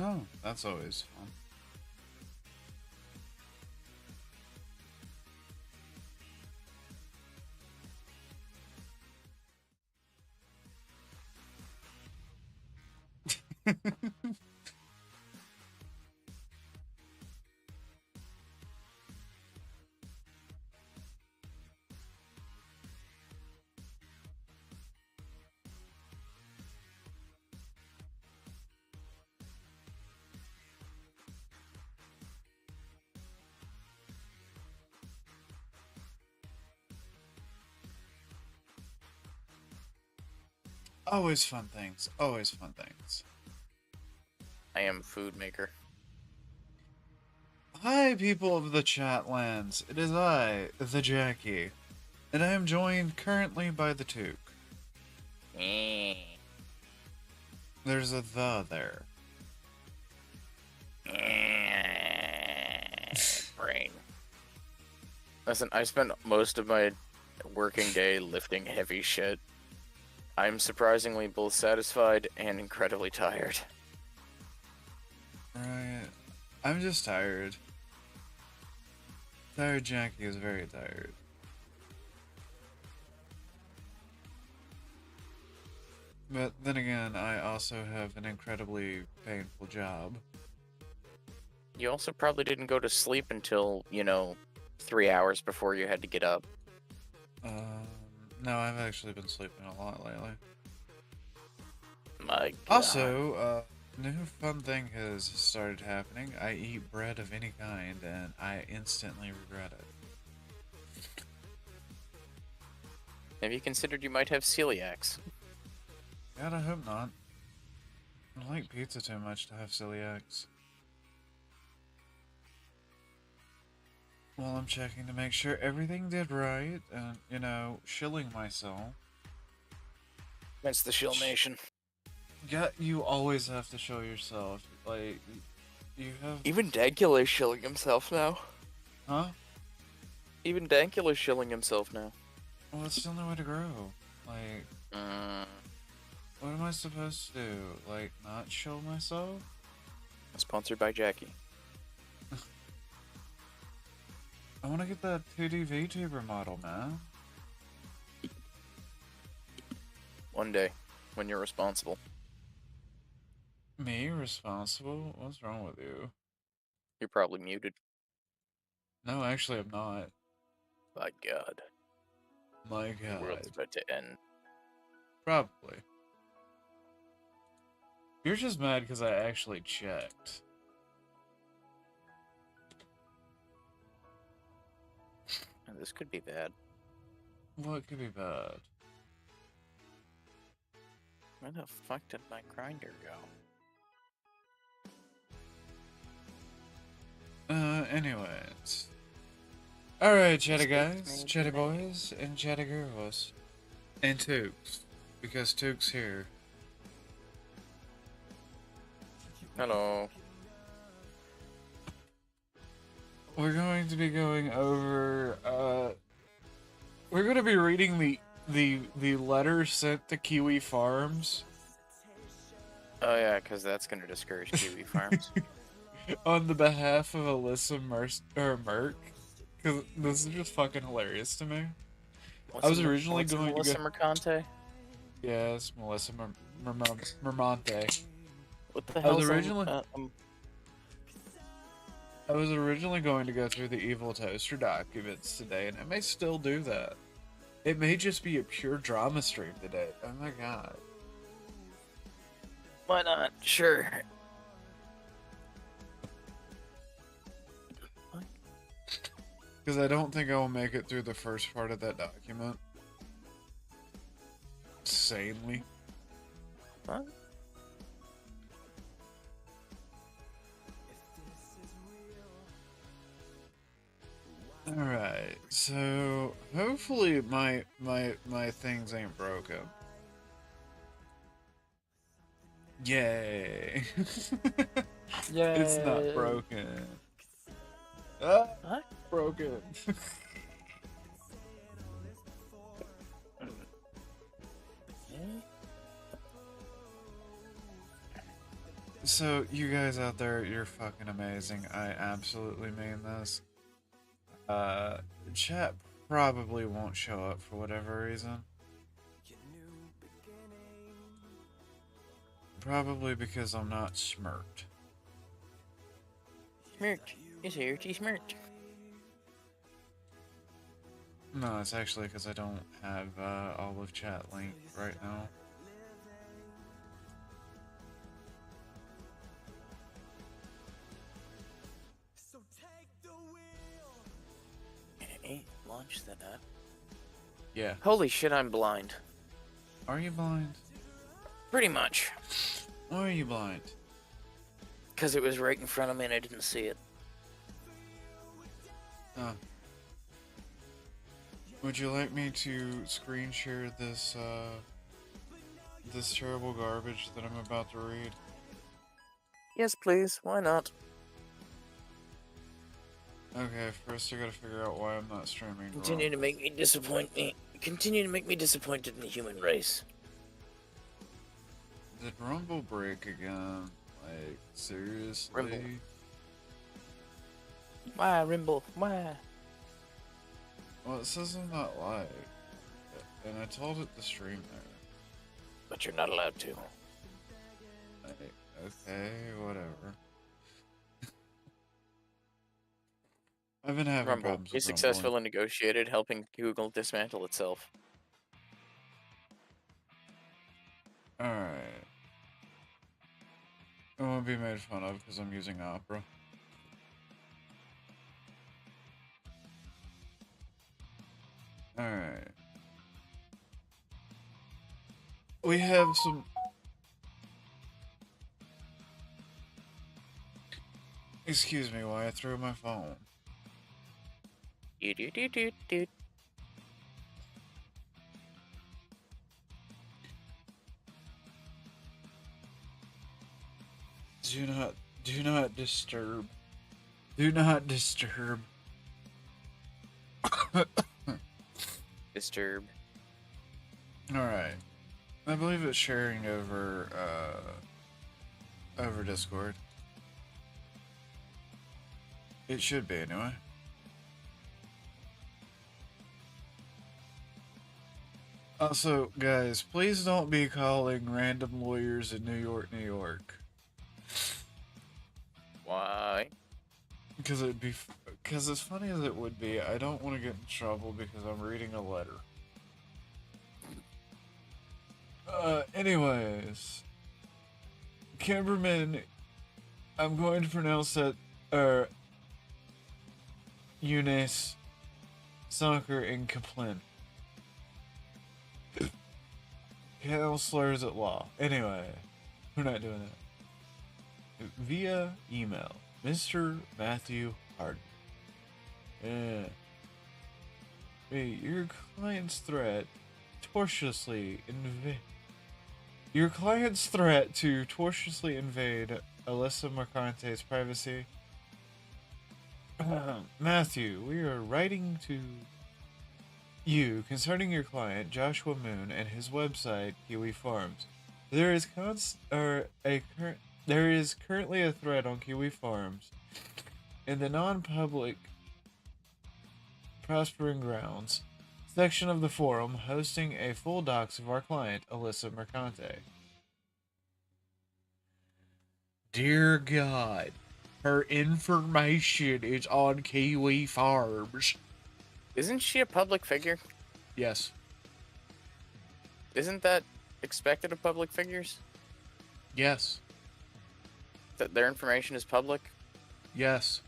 Oh, that's always fun. Always fun things. Always fun things. I am food maker. Hi, people of the Chatlands. It is I, the Jackie, and I am joined currently by the Took. Eh. There's a the there. Brain. Listen, I spent most of my working day lifting heavy shit. I'm surprisingly both satisfied and incredibly tired. Right. I'm just tired. Tired Jackie is very tired. But then again, I also have an incredibly painful job. You also probably didn't go to sleep until, 3 hours before you had to get up. No, I've actually been sleeping a lot lately. My God. Also, new fun thing has started happening. I eat bread of any kind, and I instantly regret it. Have you considered you might have celiacs? God, I hope not. I like pizza too much to have celiacs. Well, I'm checking to make sure everything did right, and, shilling myself. Against the Shill Nation. Yeah, you always have to show yourself. Like, you have... Even Dankula's shilling himself now. Huh? Even Dankula's shilling himself now. Well, it's the only way to grow. Like, what am I supposed to do? Like, not show myself? Sponsored by Jackie. I want to get that 2D VTuber model, man. One day, when you're responsible. Me responsible? What's wrong with you? You're probably muted. No, actually, I'm not. By God. My The world's God. about to end. Probably. You're just mad because I actually checked. This could be bad. What could be bad? Where the fuck did my grinder go? Anyways. Alright, chatty guys, chatty boys, and chatty girls. And Tooks. Because Took's here. Hello. We're going to be going over, we're going to be reading the letter sent to Kiwi Farms. Oh yeah, because that's going to discourage Kiwi farms. On the behalf of Alyssa Merck. Because this is just fucking hilarious to me. I was originally going to go... Melissa Mercante? Yes, Melissa Mermonte. What the I was hell? originally going to go through the Evil Toaster documents today, and I may still do that. It may just be a pure drama stream today. Oh my god. Why not? Sure. Because I don't think I will make it through the first part of that document. Sanely. What? Alright, so hopefully my things ain't broken. Yay. Yay. It's not broken. Ah, What? broken. So, you guys out there, you're fucking amazing. I absolutely mean this. Uh, Chat probably won't show up for whatever reason. Probably because I'm not smirked. Smirked. It's here to smirked. No, it's actually because I don't have all of chat linked right now. Okay, launch that up. Yeah. Holy shit, I'm blind. Are you blind? Pretty much. Why are you blind? Because it was right in front of me and I didn't see it. Would you like me to screen share this, this terrible garbage that I'm about to read? Yes, please. Why not? Okay, first I gotta figure out why I'm not streaming. Continue to make me disappoint me. Continue to make me disappointed in the human race. Did Rumble break again? Like, seriously? Rumble. Why, Rimble? Why? Well, it says I'm not live. And I told it to stream there. But you're not allowed to. Okay, whatever. I've been having Rumble. problems Be with successful and negotiated, helping Google dismantle itself. Alright. I won't be made fun of because I'm using Opera. Alright. We have some... Excuse me while I threw my phone. Do do do do do. Do not disturb. Do not disturb. Disturb. Alright. I believe it's sharing over, over Discord. It should be, anyway. Also, guys, please don't be calling random lawyers in New York, New York. Why? Because as funny as it would be, I don't want to get in trouble because I'm reading a letter. Anyways. Camberman, I'm going to pronounce that, Eunice, Soccer, and Kaplan. Counselors at law. Anyway, we're not doing that. Via email, Mr. Matthew Harden. Yeah. Wait, your client's threat Your client's threat to tortiously invade Alyssa Mercante's privacy. Matthew, we are writing to you concerning your client Joshua Moon and his website Kiwi Farms. There is currently a thread on Kiwi Farms in the non-public Prospering Grounds section of the forum hosting a full docs of our client Alyssa Mercante. Dear God, her information is on Kiwi Farms. Isn't she a public figure? Yes. Isn't that expected of public figures? Yes. That their information is public? Yes.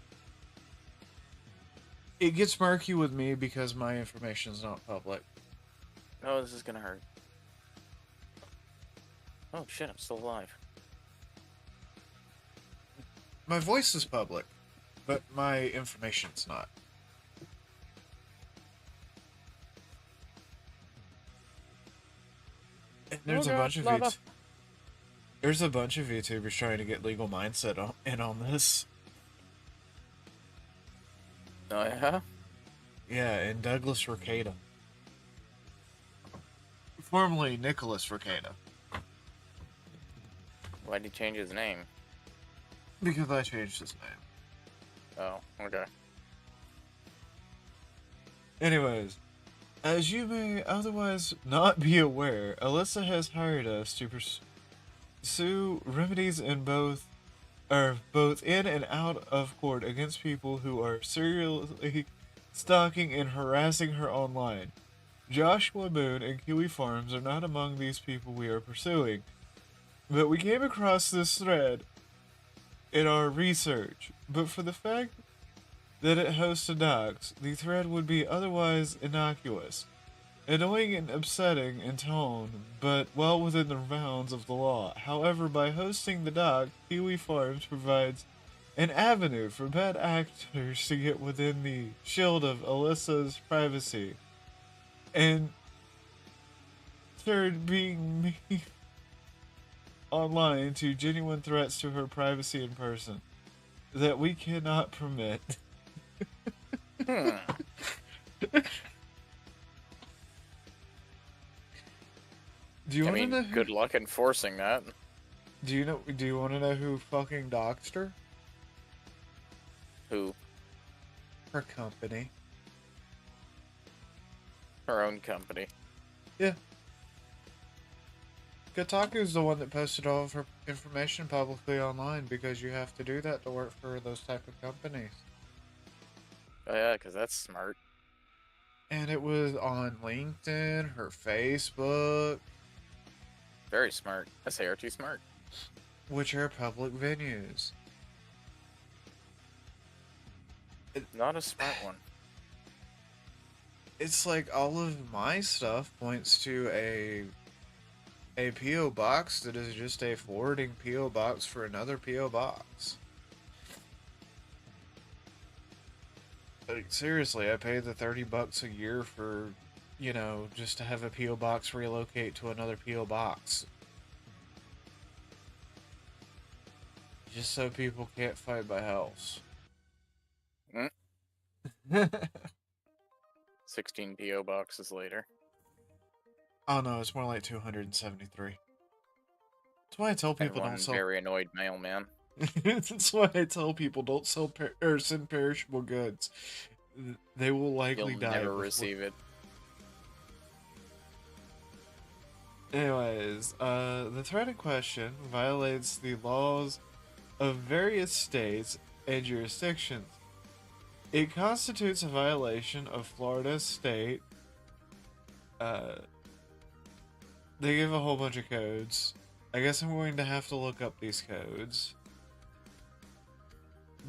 It gets murky with me because my information is not public. Oh, this is gonna hurt. Oh shit, I'm still alive. My voice is public, but my information's not. And there's There's a bunch of YouTubers trying to get Legal Mindset in on this. Oh yeah? Yeah, and Douglas Recato. Formerly Nicholas Recato. Why'd he change his name? Because I changed his name. Oh, okay. Anyways, as you may otherwise not be aware, Alyssa has hired us to pursue remedies in both in and out of court against people who are serially stalking and harassing her online. Joshua Moon and Kiwi Farms are not among these people we are pursuing, but we came across this thread in our research. But for the fact that it hosts a docs, the thread would be otherwise innocuous, annoying and upsetting in tone, but well within the bounds of the law. However, by hosting the doc, Kiwi Farms provides an avenue for bad actors to get within the shield of Alyssa's privacy, and turn being me online to genuine threats to her privacy in person that we cannot permit. Hmm. Do you I want to mean, know? Who, good luck enforcing that. do you know? Do you want to know who fucking doxed her? Who? Her company. Her own company. Yeah. Kotaku's the one that posted all of her information publicly online because you have to do that to work for those type of companies. Oh yeah, because that's smart. And it was on LinkedIn, her Facebook, Very smart. I say are too smart. which are public venues. Not a smart one. It's like all of my stuff points to a PO box that is just a forwarding PO box for another PO box. Like, seriously, I pay the $30 a year for, just to have a PO box relocate to another PO box. Just so people can't fight by house. Mm. 16 PO boxes later. Oh no, it's more like 273. That's why I tell people And don't one sell. very annoyed mailman. That's why I tell people don't sell or send perishable goods. They will likely You'll die. never before... receive it. Anyways, the threat in question violates the laws of various states and jurisdictions. It constitutes a violation of Florida state. They give a whole bunch of codes. I guess I'm going to have to look up these codes.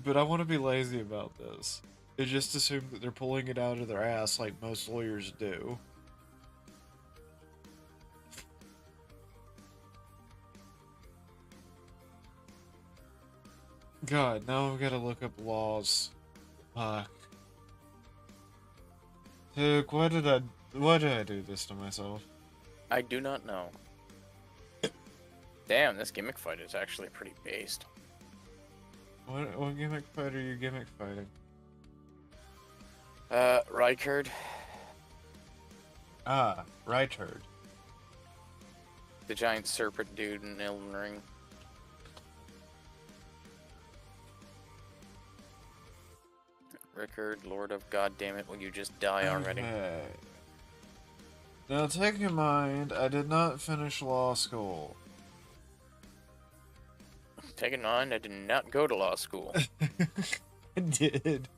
But I want to be lazy about this. It just assume that they're pulling it out of their ass like most lawyers do. God, now I've got to look up laws. Fuck. Dude, why did I do this to myself? I do not know. Damn, this gimmick fight is actually pretty based. What gimmick fight are you gimmick fighting? Rykard. Ah, Rytard. The giant serpent dude in Elden Ring. Rickard, Lord of God damn it, will you just die already? Okay. Now take in mind, I did not finish law school. Take in mind, I did not go to law school. I did.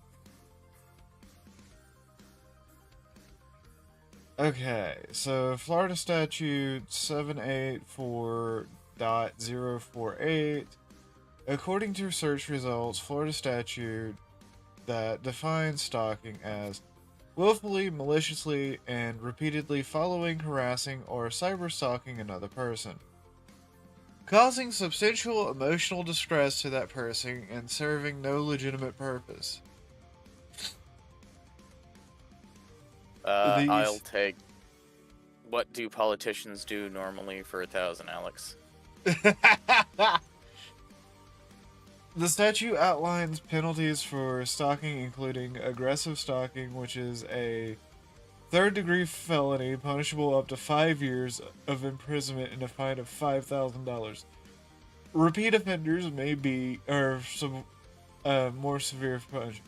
Okay, so Florida Statute 784.048. According to search results, Florida statute that defines stalking as willfully, maliciously, and repeatedly following, harassing, or cyber-stalking another person, causing substantial emotional distress to that person and serving no legitimate purpose. I'll take... What do politicians do normally for 1,000, Alex? The statute outlines penalties for stalking, including aggressive stalking, which is a third-degree felony punishable up to 5 years of imprisonment and a fine of $5,000. Repeat offenders may be or some more severe punishment.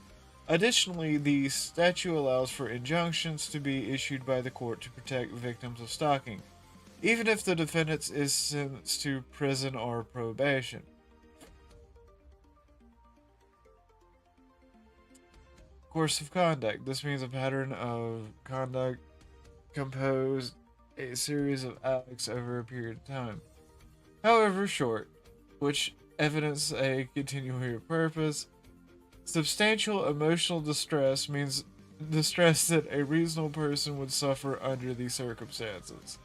Additionally, the statute allows for injunctions to be issued by the court to protect victims of stalking, even if the defendant is sentenced to prison or probation. Course of conduct. This means a pattern of conduct composed a series of acts over a period of time, however short, which evidence a continuing purpose. Substantial emotional distress means distress that a reasonable person would suffer under these circumstances.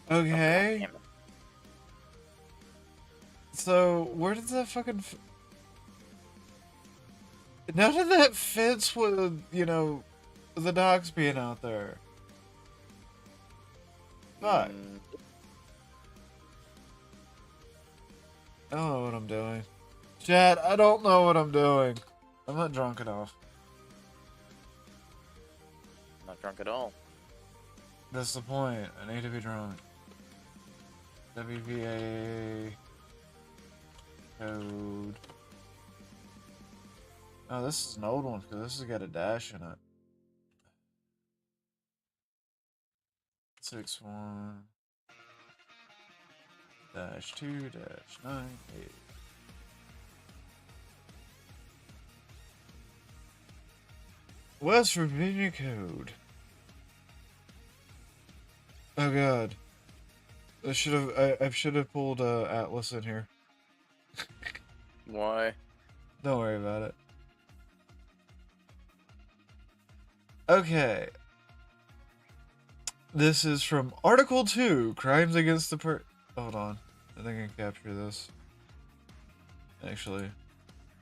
Oh, God Okay. damn it. So, where did that fucking. None of that fits with, the dogs being out there. Fuck. Mm, I don't know what I'm doing. Chat, I don't know what I'm doing. I'm not drunk enough. not drunk at all. That's the point. I need to be drunk. WVA code. Oh, this is an old one because this has got a dash in it. 61 dash 2 dash 98. West Virginia code. Oh god. I should have pulled Atlas in here. Why? Don't worry about it. Okay. This is from Article 2, Crimes Against the Hold on. I think I can capture this. Actually,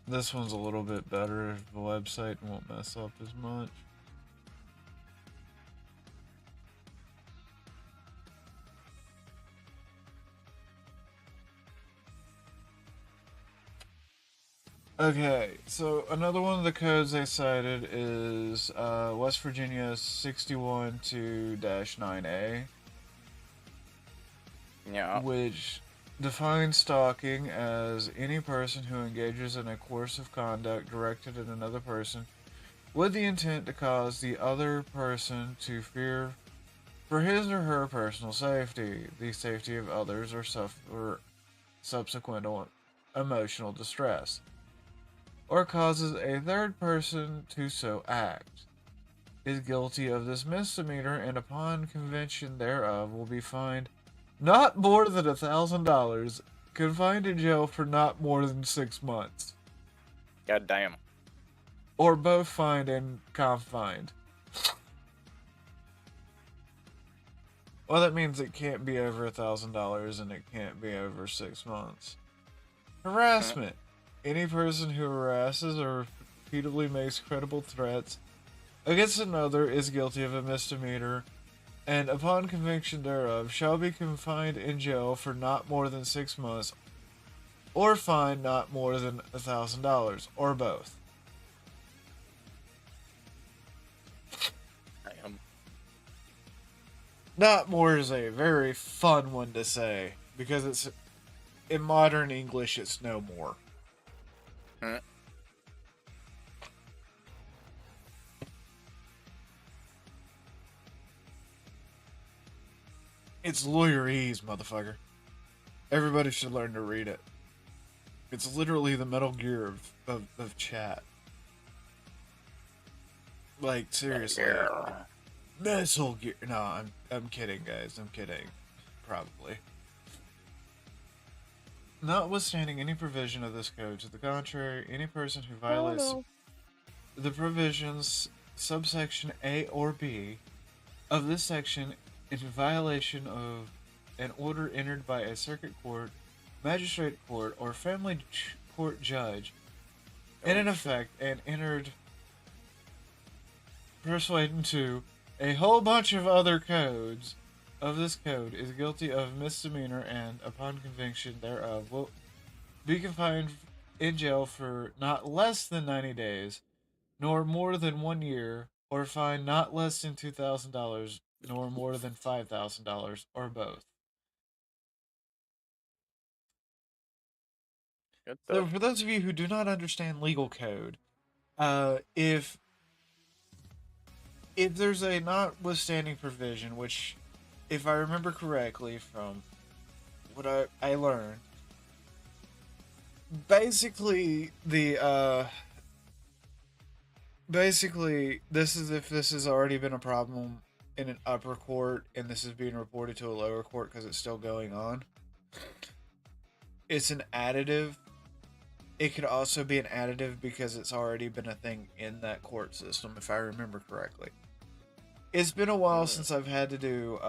this one's a little bit better. The website won't mess up as much. Okay, so another one of the codes they cited is West Virginia 612-9A, Yeah. which defines stalking as any person who engages in a course of conduct directed at another person with the intent to cause the other person to fear for his or her personal safety, the safety of others, or suffer subsequent emotional distress, or causes a third person to so act, is guilty of this misdemeanor, and upon conviction thereof will be fined not more than $1,000, confined in jail for not more than 6 months, God damn. or both fined and confined. Well, that means it can't be over $1,000 and it can't be over 6 months. Harassment. Any person who harasses or repeatedly makes credible threats against another is guilty of a misdemeanor, and upon conviction thereof shall be confined in jail for not more than 6 months, or fined not more than $1,000, or both. Damn. Not more is a very fun one to say, because it's in modern English it's no more. It's lawyerese, motherfucker. Everybody should learn to read it. It's literally the Metal Gear of chat. Like, seriously. Yeah. Metal Gear. No, I'm kidding, guys. I'm kidding. Probably. Notwithstanding any provision of this code to the contrary, any person who violates the provisions subsection A or B of this section in violation of an order entered by a circuit court, magistrate court, or family court judge, and in effect and entered pursuant to a whole bunch of other codes of this code, is guilty of misdemeanor, and upon conviction thereof will be confined in jail for not less than 90 days, nor more than 1 year, or fined not less than $2,000, nor more than $5,000, or both. What So, the? for those of you who do not understand legal code, if there's a notwithstanding provision, which, if I remember correctly from what I learned, basically this is if this has already been a problem in an upper court and this is being reported to a lower court because it's still going on. It's an additive. It could also be an additive because it's already been a thing in that court system, if I remember correctly. It's been a while Hmm. since I've had to do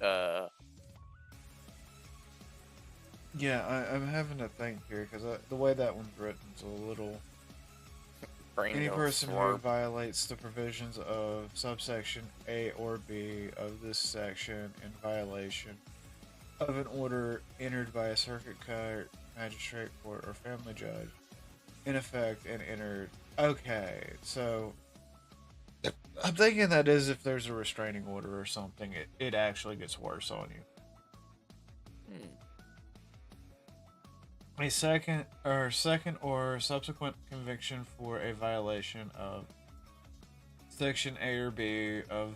Uh, yeah, I'm having to think here because the way that one's written is a little. brain Any go person who thwarp. violates the provisions of subsection A or B of this section in violation of an order entered by a circuit court, magistrate court, or family judge, in effect and entered. Okay, so I'm thinking that is if there's a restraining order or something, it actually gets worse on you. Hmm. A second or subsequent conviction for a violation of section A or B of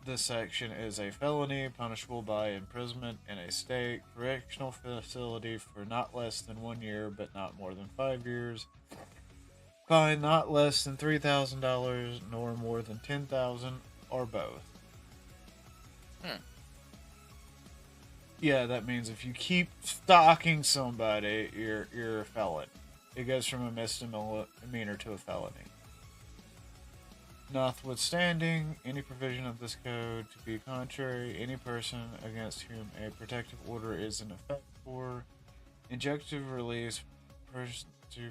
this section is a felony punishable by imprisonment in a state correctional facility for not less than 1 year but not more than 5 years. Fine not less than $3,000 nor more than 10,000 or both. Hmm. Yeah, that means if you keep stalking somebody, you're a felon. It goes from a misdemeanor to a felony. Notwithstanding any provision of this code to be contrary, any person against whom a protective order is in effect for injunctive release to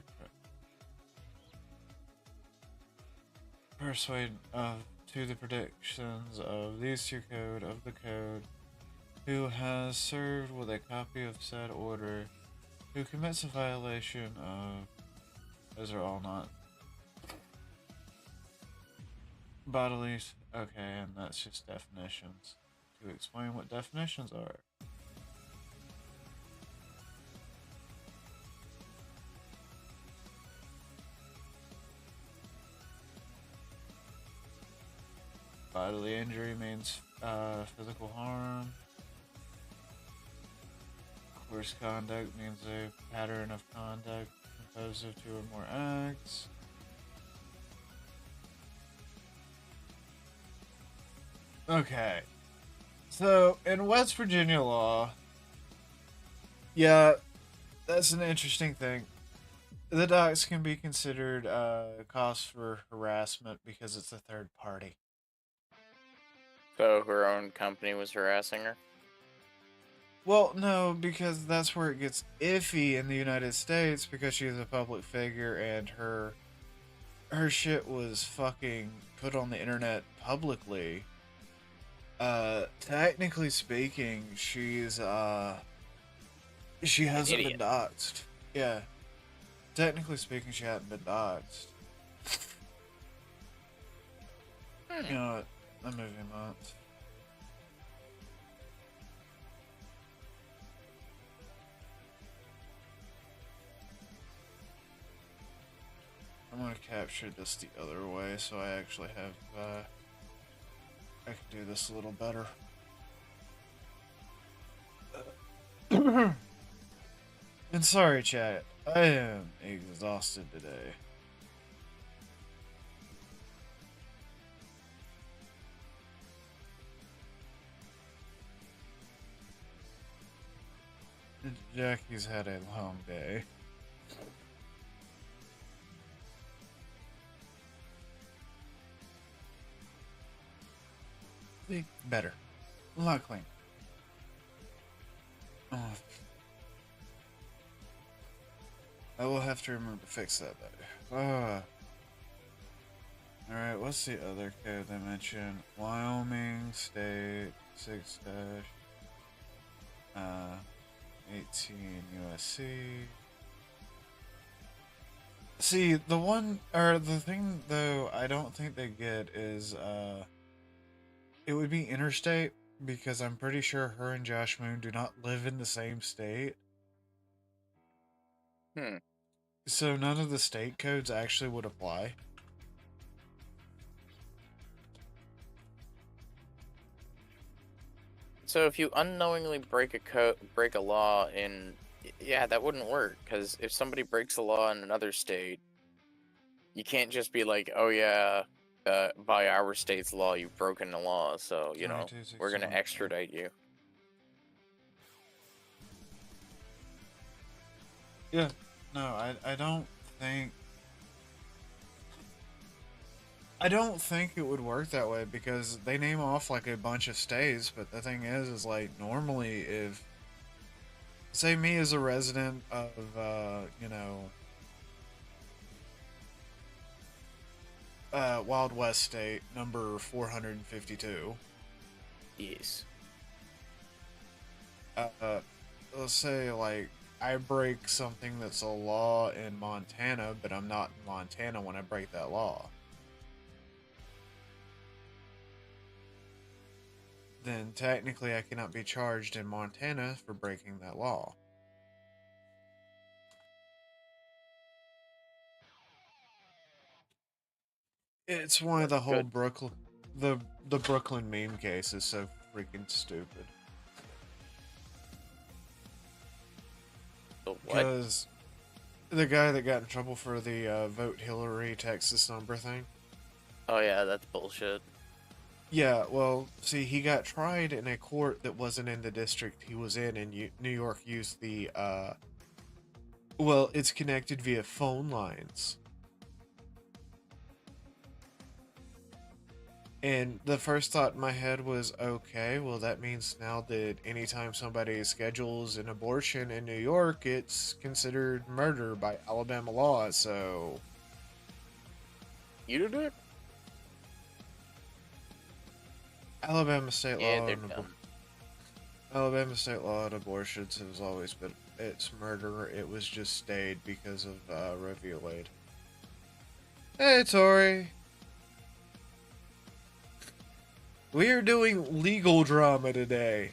persuade to the predictions of these two code of the code, who has served with a copy of said order, who commits a violation of, those are all not bodily. Okay, and that's just definitions. To explain what definitions are. Bodily injury means physical harm. Course conduct means a pattern of conduct composed of two or more acts. Okay. So, in West Virginia law, yeah, that's an interesting thing. The docs can be considered cause for harassment because it's a third party. So her own company was harassing her. Well, no, because that's where it gets iffy in the United States because she's a public figure and her shit was fucking put on the internet publicly. Technically speaking, she An hasn't been idiot. doxxed. Yeah, technically speaking, she hadn't been doxxed. Hmm. You know what? I'm moving on. I'm gonna capture this the other way so I actually have, I can do this a little better. And sorry, chat. I am exhausted today. Jackie's had a long day. See? Better. A lot clean. Oh, I will have to remember to fix that better. Alright, what's the other code they mentioned? Wyoming State 6 18 USC. See, the one or the thing though I don't think they get is it would be interstate because I'm pretty sure her and Josh Moon do not live in the same state. Hmm. So none of the state codes actually would apply. So if you unknowingly break a law yeah, that wouldn't work. Because if somebody breaks a law in another state, you can't just be like, oh yeah, by our state's law, you've broken the law, so we're gonna 2261. extradite you. Yeah. No, I don't think I don't think it would work that way because they name off like a bunch of states, but the thing is like normally if say me as a resident of Wild West state number 452, Yes. let's say like I break something that's a law in Montana, but I'm not in Montana when I break that law. Then technically I cannot be charged in Montana for breaking that law. It's why That's the whole good. the Brooklyn meme case is so freaking stupid. The what? Because the guy that got in trouble for the vote Hillary Texas number thing. Oh yeah, that's bullshit. Yeah, well, see, he got tried in a court that wasn't in the district he was in, and New York used the well, it's connected via phone lines. And the first thought in my head was, okay, well, that means now that anytime somebody schedules an abortion in New York, it's considered murder by Alabama law. So, You do it? Alabama state Yeah, law they're on dumb. Alabama state law on abortions has always been it's murder. It was just stayed because of Roe v. Wade. Hey, Tori, we are doing legal drama today.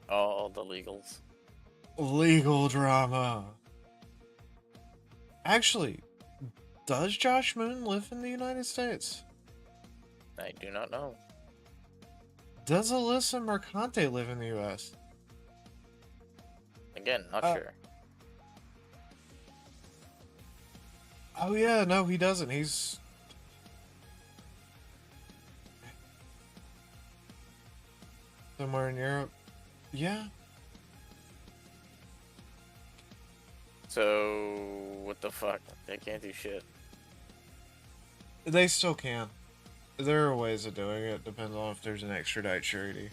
All the legals. Legal drama. Actually, does Josh Moon live in the United States? I do not know. Does Alyssa Mercante live in the U.S.? Again, not Uh, sure. oh yeah, no, he doesn't. He's somewhere in Europe. Yeah, So what the fuck? They can't do shit. they still can. There are ways of doing it. Depends on if there's an extradite treaty.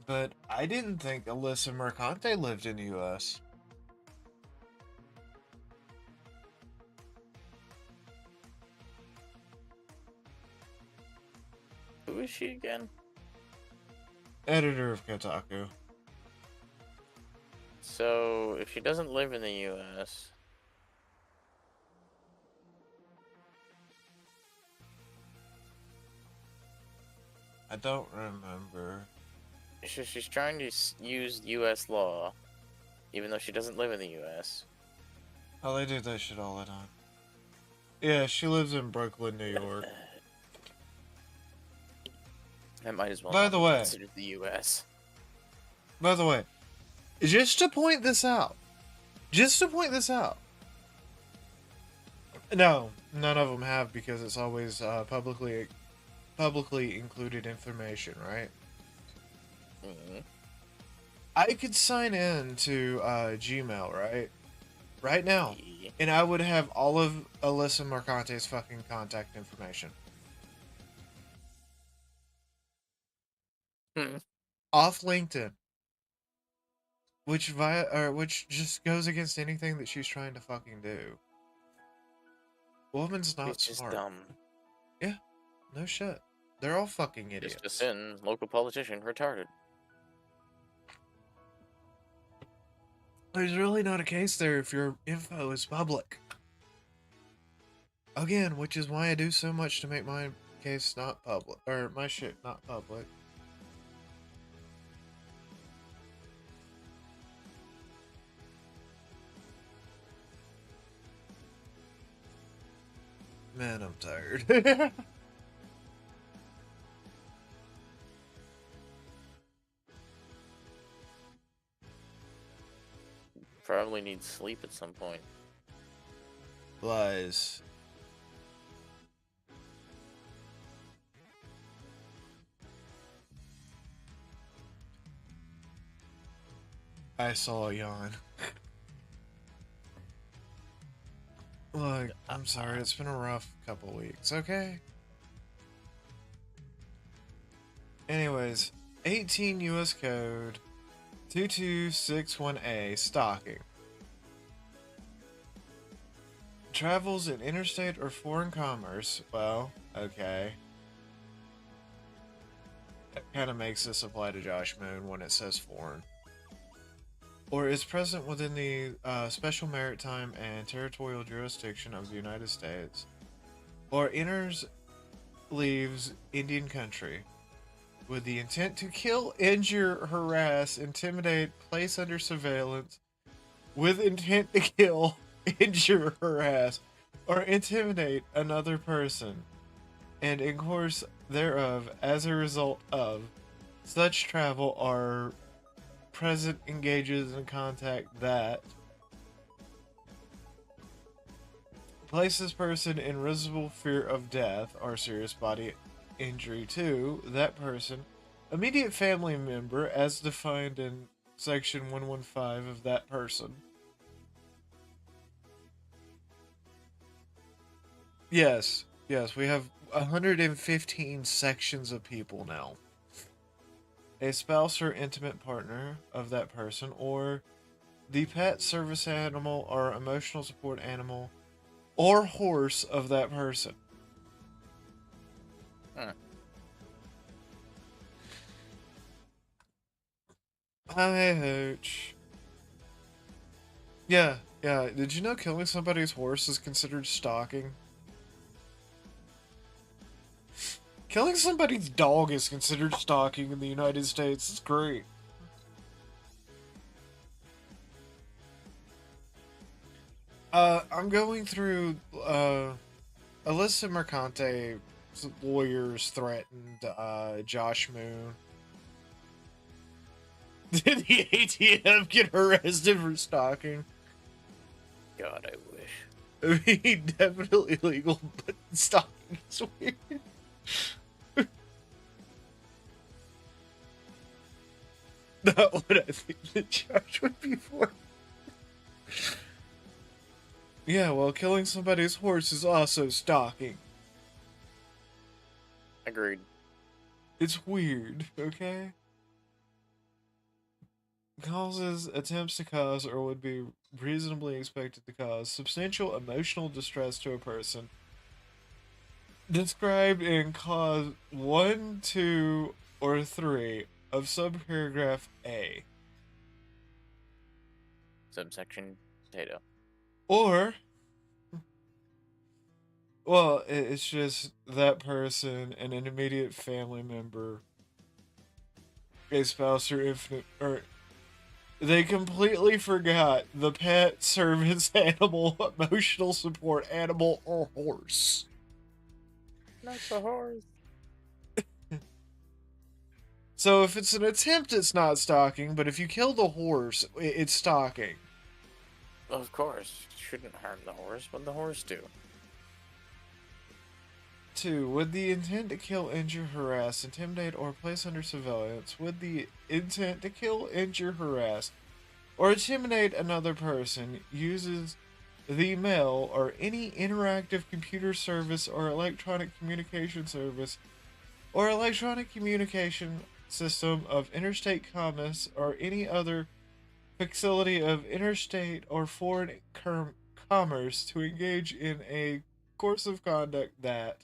But I didn't think Alyssa Mercante lived in the U.S. Who is she again? Editor of Kotaku. So if she doesn't live in the U.S., I don't remember. she's trying to use U.S. law, even though she doesn't live in the U.S. Oh, they do that shit all the time. Yeah, she lives in Brooklyn, New York. That might as well By not the be way, considered the U.S. by the way, just to point this out, just to point this out. No, none of them have because it's always publicly included information, right? Mm-hmm. I could sign in to Gmail, right now, and I would have all of Alyssa Mercante's fucking contact information Hmm. off LinkedIn, which just goes against anything that she's trying to fucking do. Woman's not It's just smart. dumb. Yeah, no shit. They're all fucking Just a idiots. sin. Local politician retarded. There's really not a case there if your info is public. Again, which is why I do so much to make my case not public, or my shit not public. Man, I'm tired. Probably needs sleep at some point. Lies. I saw a yawn. Look, I'm sorry, it's been a rough couple weeks, okay? Anyways, 18 US Code 2261A, stalking. Travels in interstate or foreign commerce. Well, okay. That kind of makes this apply to Josh Moon when it says foreign. Or is present within the special maritime and territorial jurisdiction of the United States. Or enters, leaves Indian country with the intent to kill, injure, harass, intimidate, place under surveillance, with intent to kill, injure, harass, or intimidate another person, and in course thereof, as a result of such travel, are present engages in contact that places person in risible fear of death or serious body injury to that person, immediate family member as defined in section 115 of that person. Yes, we have 115 sections of people now. A spouse or intimate partner of that person, or the pet, service animal, or emotional support animal, or horse of that person. Hi, Hooch. Yeah. Did you know killing somebody's horse is considered stalking? Killing somebody's dog is considered stalking in the United States. It's great. I'm going through, Alyssa Mercante's lawyers threatened, Josh Moon. Did the ATF get arrested for stalking? God, I wish. I mean, definitely illegal, but stalking is weird. Not what I think the charge would be for. Yeah, well, killing somebody's horse is also stalking. Agreed. It's weird, okay? Causes, attempts to cause, or would be reasonably expected to cause substantial emotional distress to a person. Described in clause 1, 2, or 3 of subparagraph A. Subsection potato. Or, well, it's just that person and an immediate family member, a spouse or infant, or they completely forgot the pet, service animal, emotional support animal, or horse. Not the horse. So if it's an attempt, it's not stalking, but if you kill the horse, it's stalking. Of course. Shouldn't harm the horse. What'd the horse do? 2. With the intent to kill, injure, harass, intimidate, or place under surveillance, with the intent to kill, injure, harass, or intimidate another person, uses the mail or any interactive computer service or electronic communication service or electronic communication system of interstate commerce or any other facility of interstate or foreign commerce to engage in a course of conduct that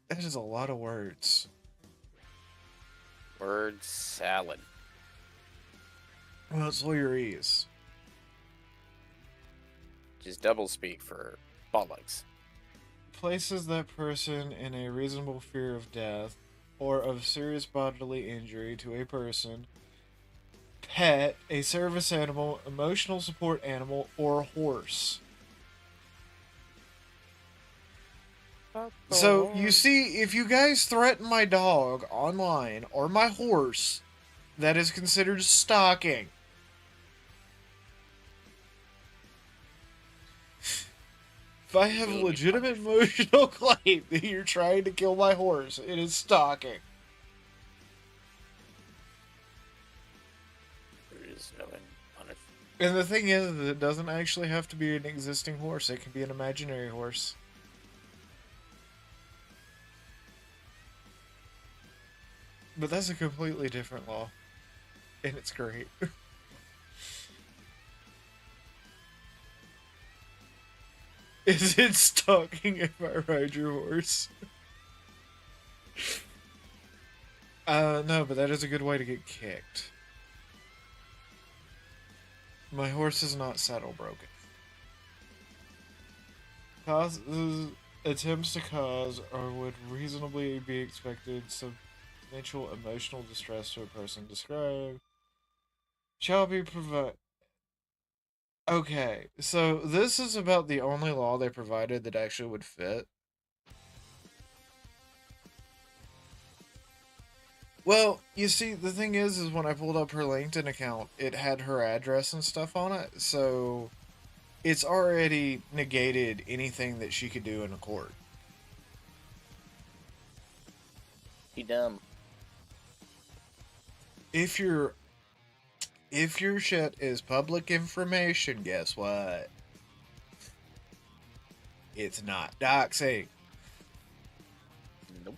That is a lot of words. Word salad. Well, it's lawyerese. Which is double speak for bollocks. Places that person in a reasonable fear of death or of serious bodily injury to a person, pet, a service animal, emotional support animal, or horse. So, you see, if you guys threaten my dog online or my horse, that is considered stalking. If I have a Will be legitimate punished. emotional claim that you're trying to kill my horse, it is stalking. There is no punishment. And the thing is, it doesn't actually have to be an existing horse. It can be an imaginary horse. But that's a completely different law. And it's great. Is it stalking if I ride your horse? No, but that is a good way to get kicked. My horse is not saddle broken. Causes attempts to cause or would reasonably be expected substantial emotional distress to a person described shall be provided. Okay, so this is about the only law they provided that actually would fit. Well, you see, the thing is when I pulled up her LinkedIn account, it had her address and stuff on it, so it's already negated anything that she could do in a court. Be dumb. If your shit is public information, guess what? It's not doxing. Nope.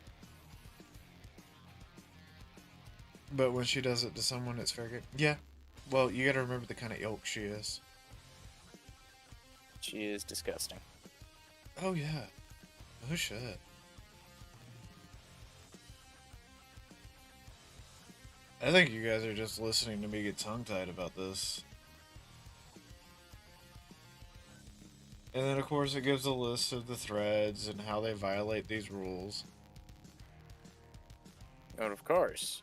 But when she does it to someone, it's fair game. Yeah. Well, you gotta remember the kind of ilk she is. She is disgusting. Oh, yeah. Oh, shit. I think you guys are just listening to me get tongue-tied about this. And then, of course, it gives a list of the threads and how they violate these rules. And of course.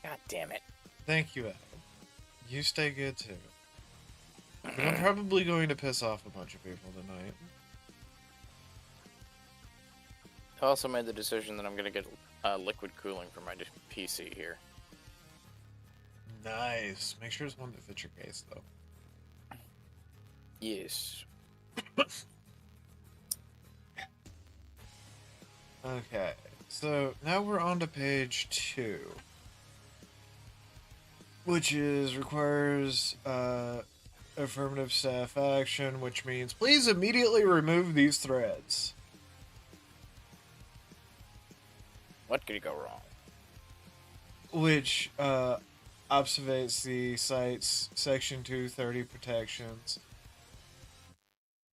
God damn it. Thank you, Adam. You stay good, too. But I'm probably going to piss off a bunch of people tonight. I also made the decision that I'm going to get liquid cooling for my PC here. Nice. Make sure it's one that fits your case, though. Yes. Okay, so now we're on to page 2. Which requires affirmative staff action, which means please immediately remove these threads. What could go wrong? Which observates the site's Section 230 protections.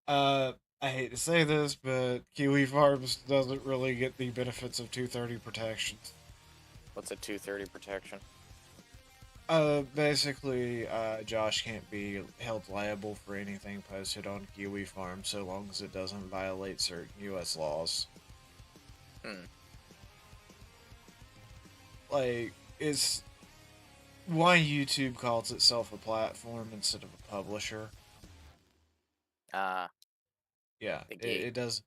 I hate to say this, but Kiwi Farms doesn't really get the benefits of 230 protections. What's a 230 protection? Basically, Josh can't be held liable for anything posted on Kiwi Farm so long as it doesn't violate certain U.S. laws. Like, it's why YouTube calls itself a platform instead of a publisher. Yeah, it does.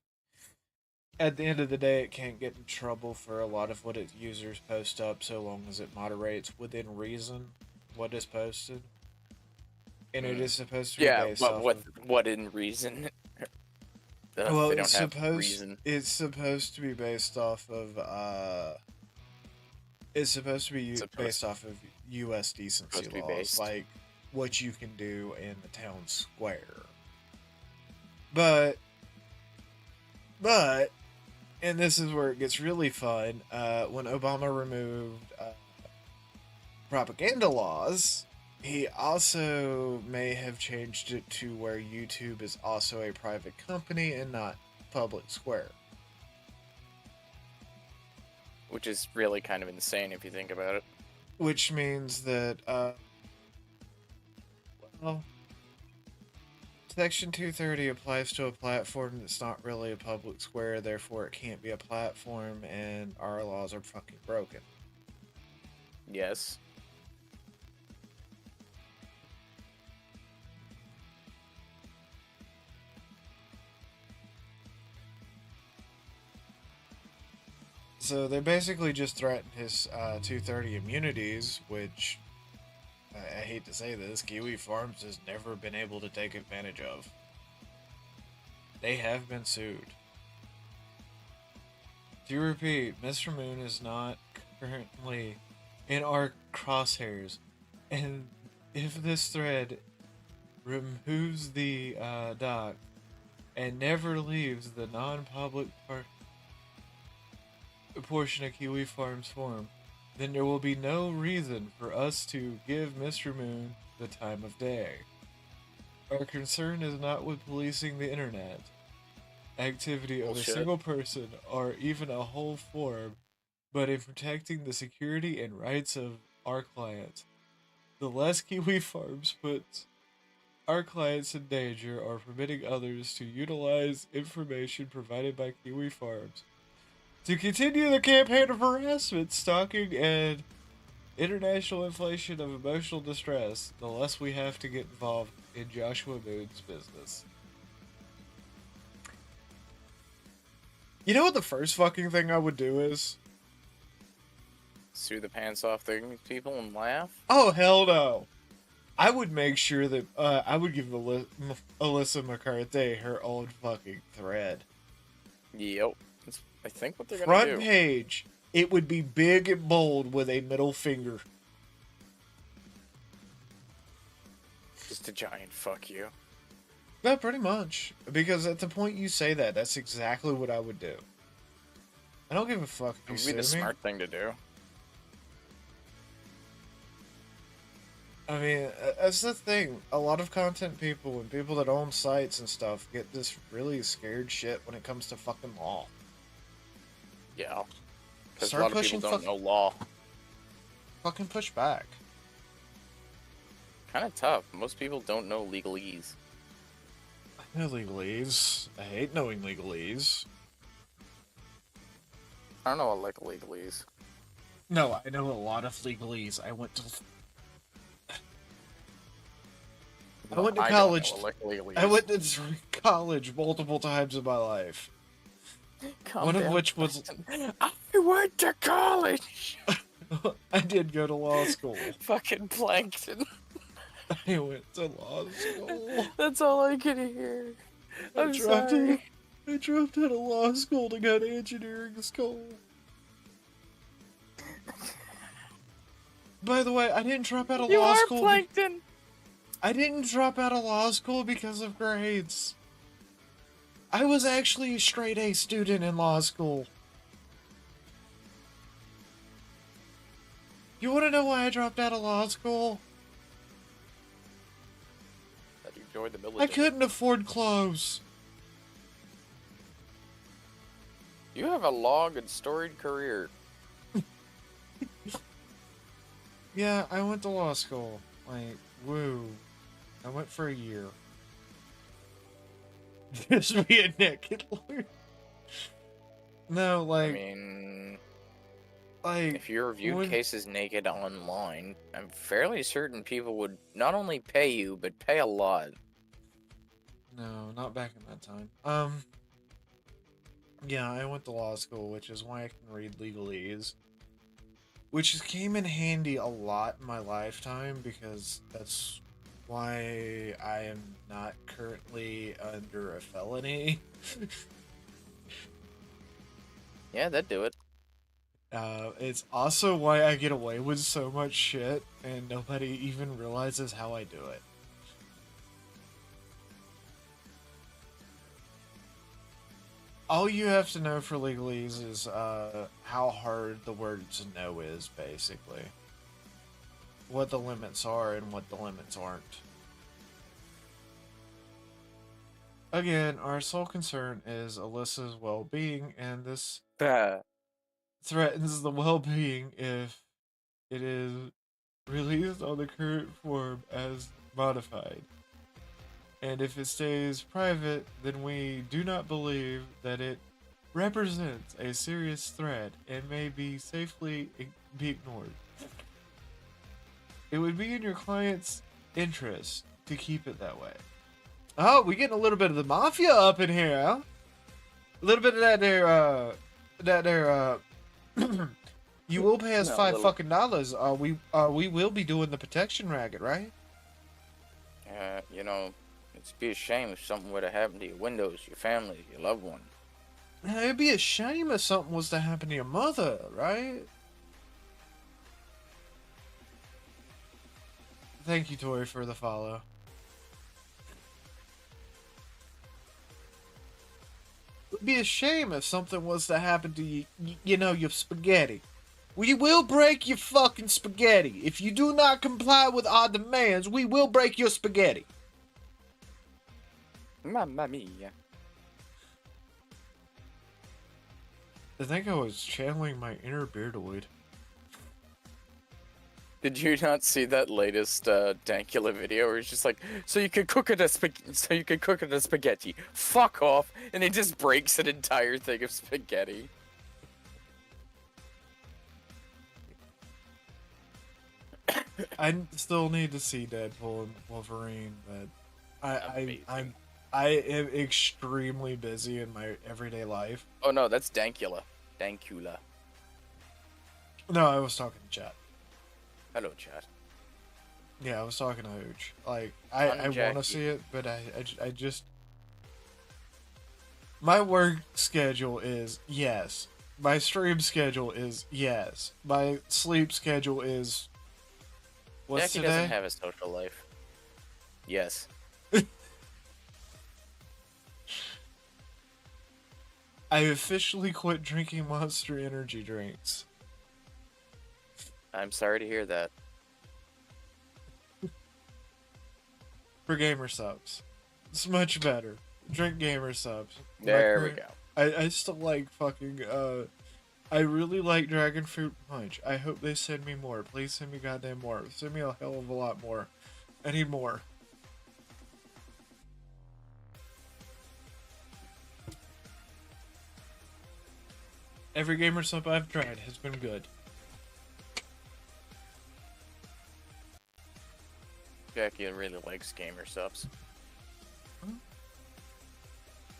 At the end of the day, it can't get in trouble for a lot of what its users post up so long as it moderates within reason what is posted. And it is supposed to be based off what in reason? Well, it's supposed to be based off of it's supposed to be based off of U.S. decency laws, like what you can do in the town square. But, and this is where it gets really fun, when Obama removed propaganda laws, he also may have changed it to where YouTube is also a private company and not public square. Which is really kind of insane if you think about it. Which means that, well, Section 230 applies to a platform that's not really a public square, therefore it can't be a platform, and our laws are fucking broken. Yes. So they basically just threatened his 230 immunities, which I hate to say this, Kiwi Farms has never been able to take advantage of. They have been sued. To repeat, Mr. Moon is not currently in our crosshairs, and if this thread removes the doc and never leaves the non-public portion of Kiwi Farms forum, then there will be no reason for us to give Mr. Moon the time of day. Our concern is not with policing the internet activity of a single person or even a whole forum, but in protecting the security and rights of our clients. The less Kiwi Farms puts our clients in danger or permitting others to utilize information provided by Kiwi Farms to continue the campaign of harassment, stalking, and international inflation of emotional distress, the less we have to get involved in Joshua Moon's business. You know what the first fucking thing I would do is? Sue the pants off these people and laugh? Oh, hell no. I would make sure that, I would give Alyssa McCarthy her own fucking thread. Yep. That's, I think what they're gonna Front do. page, it would be big and bold with a middle finger. Just a giant fuck you. Yeah, pretty much. Because at the point you say that, that's exactly what I would do. I don't give a fuck if you It would sue be me. the smart thing to do. I mean, that's the thing. A lot of content people and people that own sites and stuff get this really scared shit when it comes to fucking law. Yeah. Because a Start lot of pushing people don't know law. Fucking push back. Kind of tough. Most people don't know legalese. I know legalese. I hate knowing legalese. I don't know what legalese. No, I know a lot of legalese. I went to college. I went to college multiple times in my life. One of which was I went to college. I did go to law school. Fucking plankton. I went to law school. That's all I could hear. I'm dropped sorry. I dropped out of law school to go to engineering school. By the way, I didn't drop out of law school. You are plankton. I didn't drop out of law school because of grades. I was actually a straight A student in law school. You want to know why I dropped out of law school? That you joined the military. I couldn't afford clothes. You have a long and storied career. Yeah, I went to law school. Like, woo. I went for a year. Just be a naked lawyer. No, like... I mean... Like... If you reviewed cases naked online, I'm fairly certain people would not only pay you, but pay a lot. No, not back in that time. Yeah, I went to law school, which is why I can read legalese. Which came in handy a lot in my lifetime, because that's why I am not currently under a felony. Yeah, that'd do it. It's also why I get away with so much shit, and nobody even realizes how I do it. All you have to know for legalese is how hard the word to know is, basically. what the limits are and what the limits aren't. Again, our sole concern is Alyssa's well-being, and this Bah. threatens the well-being if it is released on the current form as modified. And if it stays private, then we do not believe that it represents a serious threat and may be safely be ignored. It would be in your client's interest to keep it that way. Oh, we getting a little bit of the mafia up in here, huh? A little bit of that there, you will pay us No, five little- fucking dollars. We will be doing the protection racket, right? You know, it'd be a shame if something were to happen to your windows, your family, your loved one. It'd be a shame if something was to happen to your mother, right? Thank you, Tori, for the follow. It'd be a shame if something was to happen to your spaghetti. We will break your fucking spaghetti. If you do not comply with our demands, we will break your spaghetti. Mamma mia. I think I was channeling my inner Beardoid. Did you not see that latest Dankula video where he's just like, so you could cook it as spaghetti. Fuck off, and he just breaks an entire thing of spaghetti. I still need to see Deadpool and Wolverine, but I am extremely busy in my everyday life. Oh no, that's Dankula. Dankula. No, I was talking to chat. Hello, chat. Yeah, I was talking to Hooch. Like, I want to Jackie. see it, but I just... My work schedule is yes. My stream schedule is yes. My sleep schedule is... What's Jackie today? doesn't have a social life. Yes. I officially quit drinking Monster Energy drinks. I'm sorry to hear that. For gamer subs. It's much better. Drink gamer subs. There we go. I still like fucking, I really like Dragon Fruit Punch. I hope they send me more. Please send me goddamn more. Send me a hell of a lot more. I need more. Every gamer sub I've tried has been good. Jackie really likes gamer subs.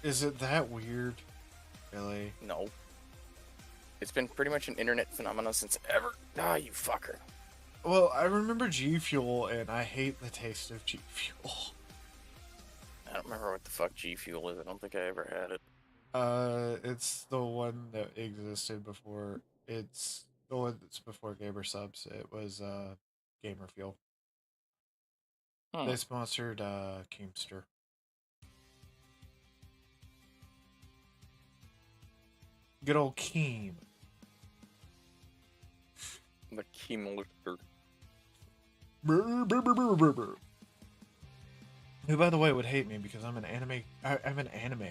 Is it that weird? Really? No. It's been pretty much an internet phenomenon since ever. Ah, you fucker. Well, I remember G Fuel, and I hate the taste of G Fuel. I don't remember what the fuck G Fuel is. I don't think I ever had it. It's the one that existed before. It's the one that's before Gamer Subs. It was Gamer Fuel. They sponsored Keemster. Good old Keem. The Keemlister. Who, by the way, would hate me because I'm an anime. I'm an anime.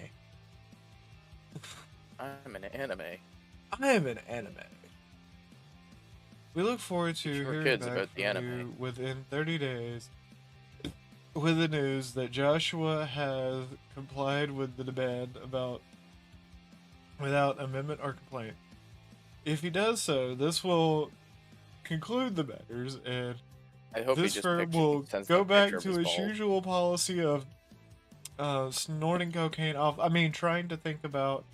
I'm an anime. I am an anime. We look forward to Teach our hearing kids back about from the anime. you within 30 days with the news that Joshua has complied with the demand without amendment or complaint. If he does so, this will conclude the matters, and I hope this he just firm will sends go a back picture of to his its ball. usual policy of snorting cocaine off. I mean, trying to think about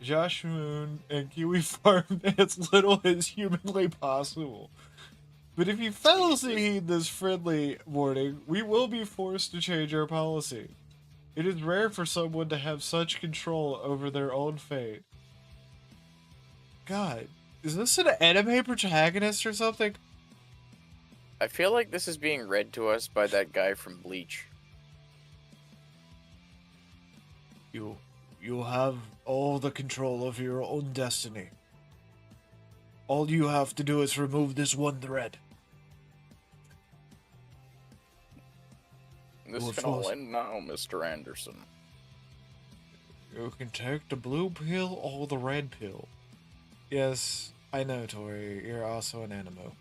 Josh Moon and Kiwi Farm as little as humanly possible. But if he fails to heed this friendly warning, we will be forced to change our policy. It is rare for someone to have such control over their own fate. God, is this an anime protagonist or something? I feel like this is being read to us by that guy from Bleach. You have all the control of your own destiny. All you have to do is remove this one thread. This can all end now, Mr. Anderson. You can take the blue pill or the red pill. Yes, I know, Tori. You're also an animo.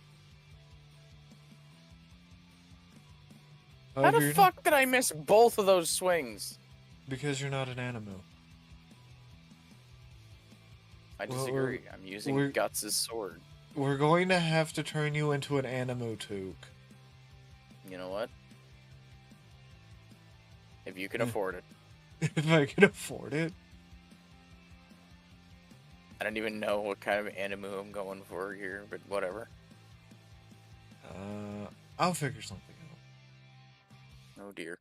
How the fuck did I miss both of those swings? Because you're not an animo. I disagree. I'm using Guts' sword. We're going to have to turn you into an animo toque. You know what? If you can afford it. If I can afford it. I don't even know what kind of animo I'm going for here, but whatever. I'll figure something out. Oh dear.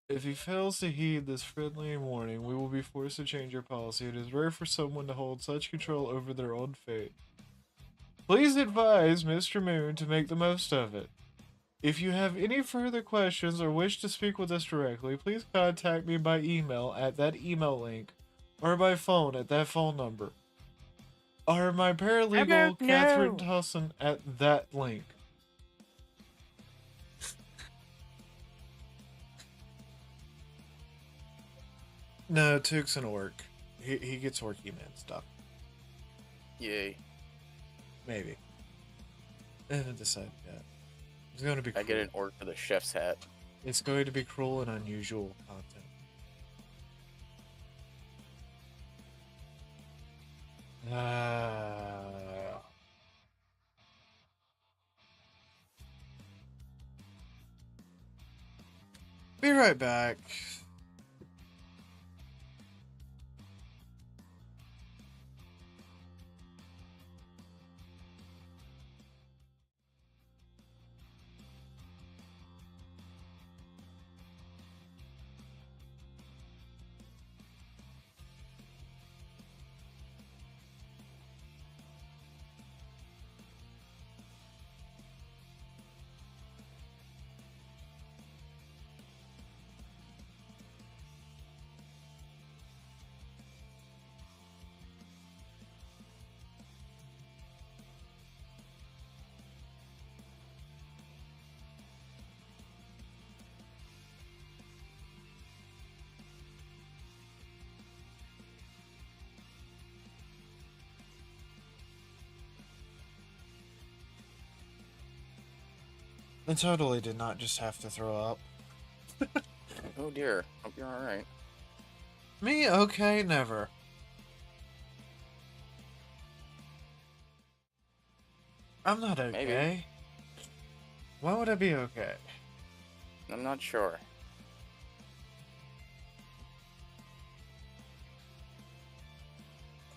If he fails to heed this friendly warning, we will be forced to change our policy. It is rare for someone to hold such control over their own fate. Please advise Mr. Moon to make the most of it. If you have any further questions or wish to speak with us directly, please contact me by email at that email link or by phone at that phone number. Or my paralegal, Catherine Tussin, at that link. No, Took's an orc. He gets orky man stuff. Yay. Maybe. I haven't decided yet. It's going to be cruel. I get an orc with a chef's hat. It's going to be cruel and unusual content. Be right back. I totally did not just have to throw up. Oh dear. Hope you're alright. Me? Okay, never. I'm not okay. Maybe. Why would I be okay? I'm not sure.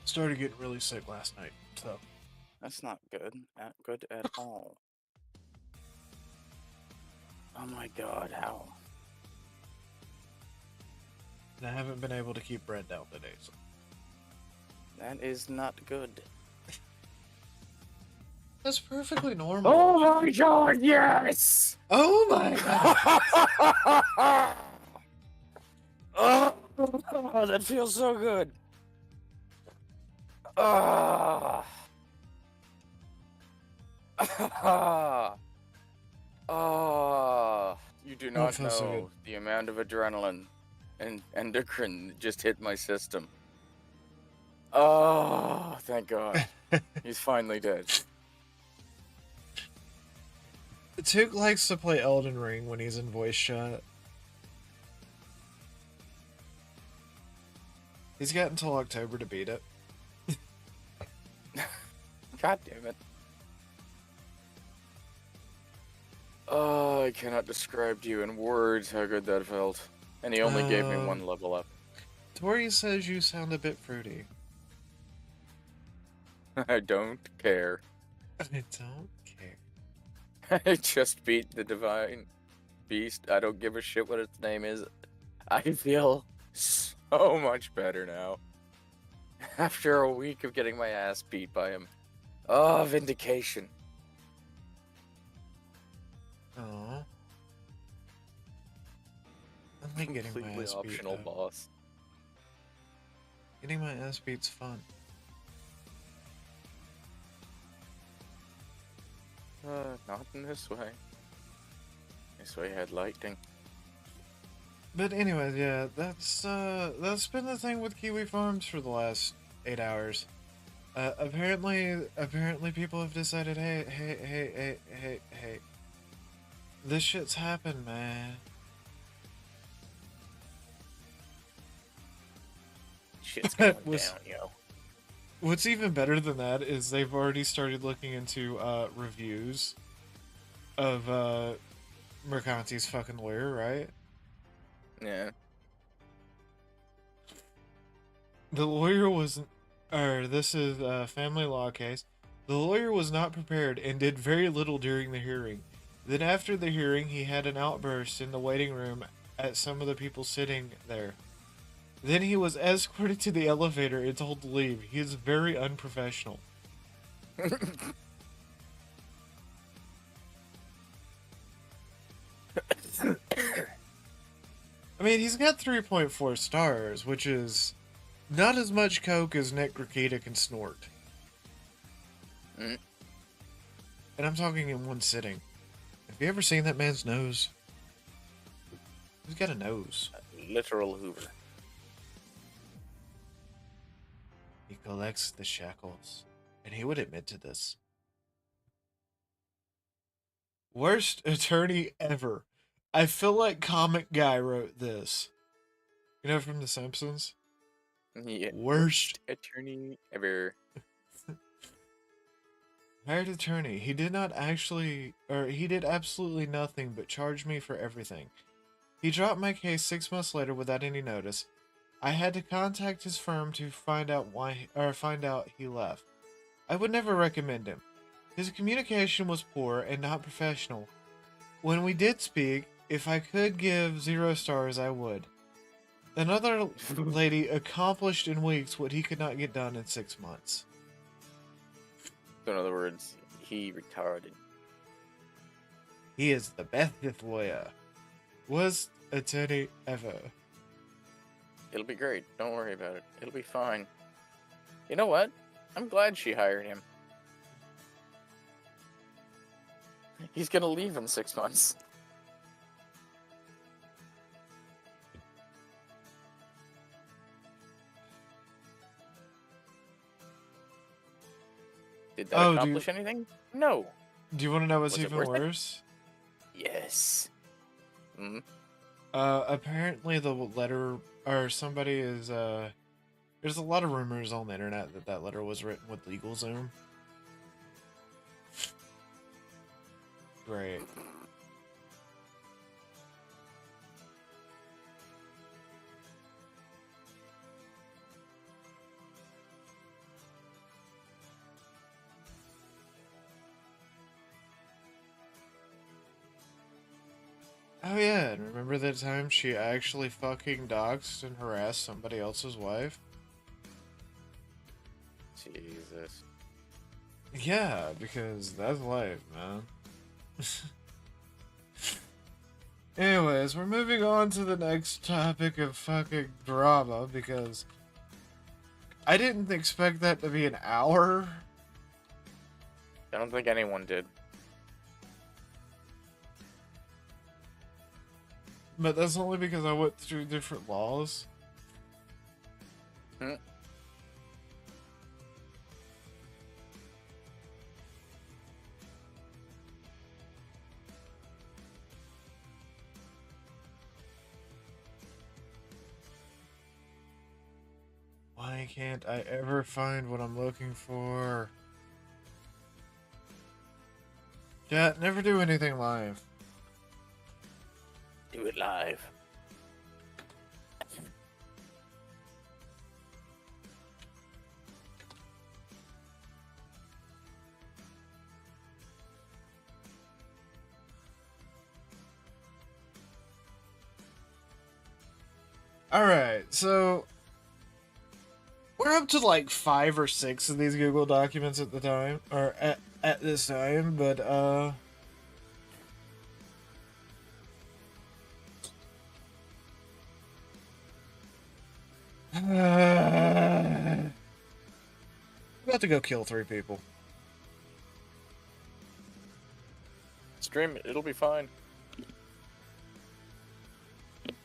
Started getting really sick last night, so. That's not good. Not good at all. Oh my god, how? And I haven't been able to keep bread down today, so. That is not good. That's perfectly normal. Oh my god, yes! Oh my god! Oh, that feels so good. Ah. Ah. You do not know so the amount of adrenaline and endocrine that just hit my system. Oh, thank God. He's finally dead. Took likes to play Elden Ring when he's in voice chat. He's got until October to beat it. God damn it. Oh, I cannot describe to you in words how good that felt. And he only gave me one level up. Tori says you sound a bit fruity. I don't care. I don't care. I just beat the Divine Beast. I don't give a shit what its name is. I feel so much better now. After a week of getting my ass beat by him. Oh, vindication. Aww. I like getting my Completely ass beat. optional boss. Getting my ass beat's fun. Not in this way. This way had lighting. But anyways, yeah, that's been the thing with Kiwi Farms for the last 8 hours. Apparently people have decided, hey, this shit's happened, man. Shit's going Was- down, yo. What's even better than that is they've already started looking into reviews of Mercanti's fucking lawyer, right? Yeah. The lawyer wasn't, or this is a family law case. The lawyer was not prepared and did very little during the hearing. Then after the hearing, he had an outburst in the waiting room at some of the people sitting there. Then he was escorted to the elevator and told to leave. He is very unprofessional. I mean, he's got 3.4 stars, which is not as much coke as Nick Ricada can snort. Mm. And I'm talking in one sitting. Have you ever seen that man's nose? He's got a nose. Literal Hoover. He collects the shackles, and he would admit to this. Worst attorney ever. I feel like Comic Guy wrote this. You know, from The Simpsons? Yeah. Worst attorney ever. hired attorney. He did absolutely nothing but charge me for everything. He dropped my case 6 months later without any notice. I had to contact his firm to find out he left. I would never recommend him. His communication was poor and not professional. When we did speak, if I could give 0 stars, I would. Another lady accomplished in weeks what he could not get done in 6 months. So in other words, he retarded. He is the bestest lawyer. Worst attorney ever. It'll be great. Don't worry about it. It'll be fine. You know what? I'm glad she hired him. He's gonna leave in 6 months. Did that accomplish anything? No. Do you want to know what's Was it even worth it? worse? Yes. Mm. Apparently the letter, or somebody is, there's a lot of rumors on the internet that letter was written with LegalZoom. Great. Oh yeah, and remember that time she actually fucking doxed and harassed somebody else's wife? Jesus. Yeah, because that's life, man. Anyways, we're moving on to the next topic of fucking drama, because I didn't expect that to be an hour. I don't think anyone did. But that's only because I went through different laws. Hmm. Why can't I ever find what I'm looking for? Chat, never do anything live. Do it live. Alright, so we're up to like 5 or 6 of these Google documents at the time, or at this time, but I'm about to go kill 3 people. Stream it. It'll be fine.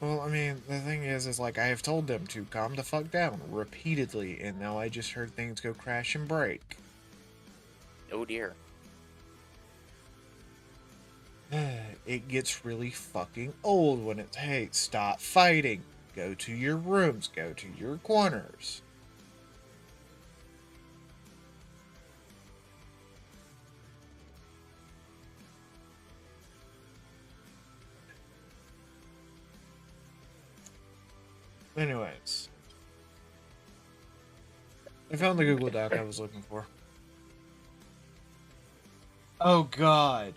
Well, I mean, the thing is like I have told them to calm the fuck down repeatedly, and now I just heard things go crash and break. Oh dear. It gets really fucking old when it's, hey, stop fighting. Go to your rooms. Go to your corners. Anyways, I found the Google Doc I was looking for. Oh God.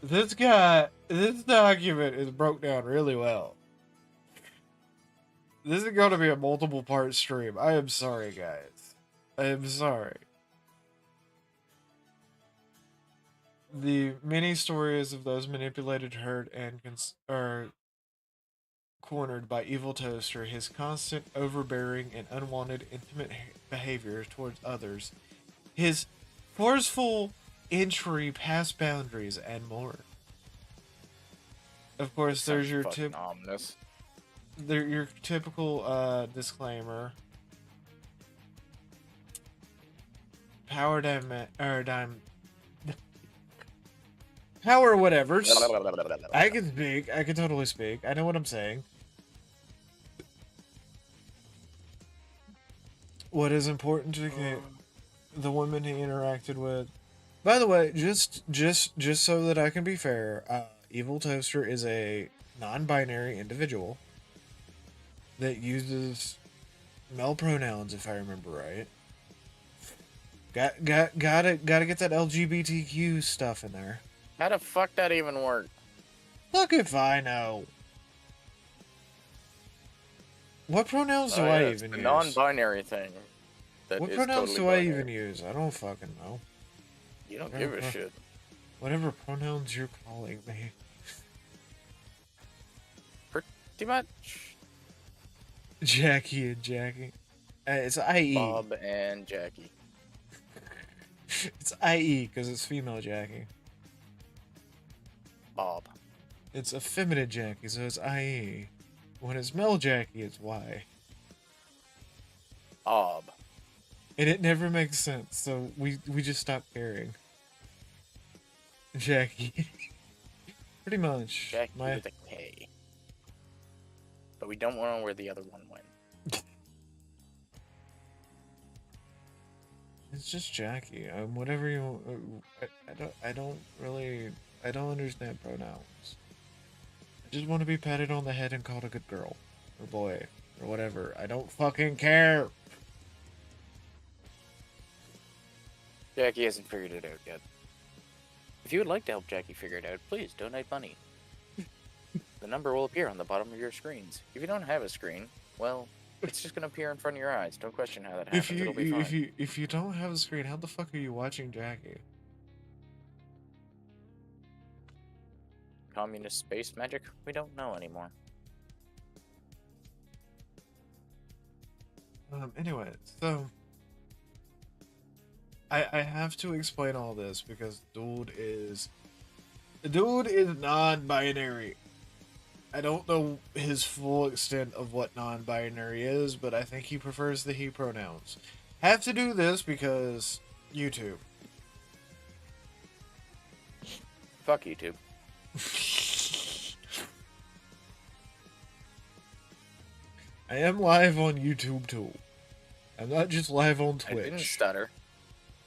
This document is broke down really well. This is going to be a multiple part stream. I am sorry, guys. I am sorry. The many stories of those manipulated, hurt, and are cornered by Evil Toaster, his constant overbearing and unwanted intimate behavior towards others, his forceful entry past boundaries, and more. Of course, there's your ominous. Your typical disclaimer. Power power whatever. I can speak. I can totally speak. I know what I'm saying. What is important to the women he interacted with. By the way, just so that I can be fair, Evil Toaster is a non-binary individual that uses male pronouns, if I remember right. Gotta get that LGBTQ stuff in there. How the fuck that even work? Fuck if I know. What pronouns do I even use? Non-binary thing. What pronouns do I even use? I don't fucking know. You don't give a shit. Whatever pronouns you're calling me. Pretty much. Jackie and Jackie. It's IE. Bob and Jackie. It's IE because it's female Jackie. Bob. It's effeminate Jackie, so it's IE. When it's male Jackie, it's Y. Bob. And it never makes sense, so we just stopped caring. Jackie. Pretty much. Jackie with a K. But we don't know where the other one went. It's just Jackie. Whatever you. I don't understand pronouns. I just want to be patted on the head and called a good girl or boy or whatever. I don't fucking care. Jackie hasn't figured it out yet. If you would like to help Jackie figure it out, please donate money. The number will appear on the bottom of your screens. If you don't have a screen, well, it's just gonna appear in front of your eyes. Don't question how that happens. It'll be fine. If you don't have a screen, how the fuck are you watching Jackie? Communist space magic? We don't know anymore. Anyway, so I have to explain all this because dude is non-binary. I don't know his full extent of what non-binary is, but I think he prefers the he pronouns. Have to do this because YouTube. Fuck YouTube. I am live on YouTube too. I'm not just live on Twitch. I didn't stutter.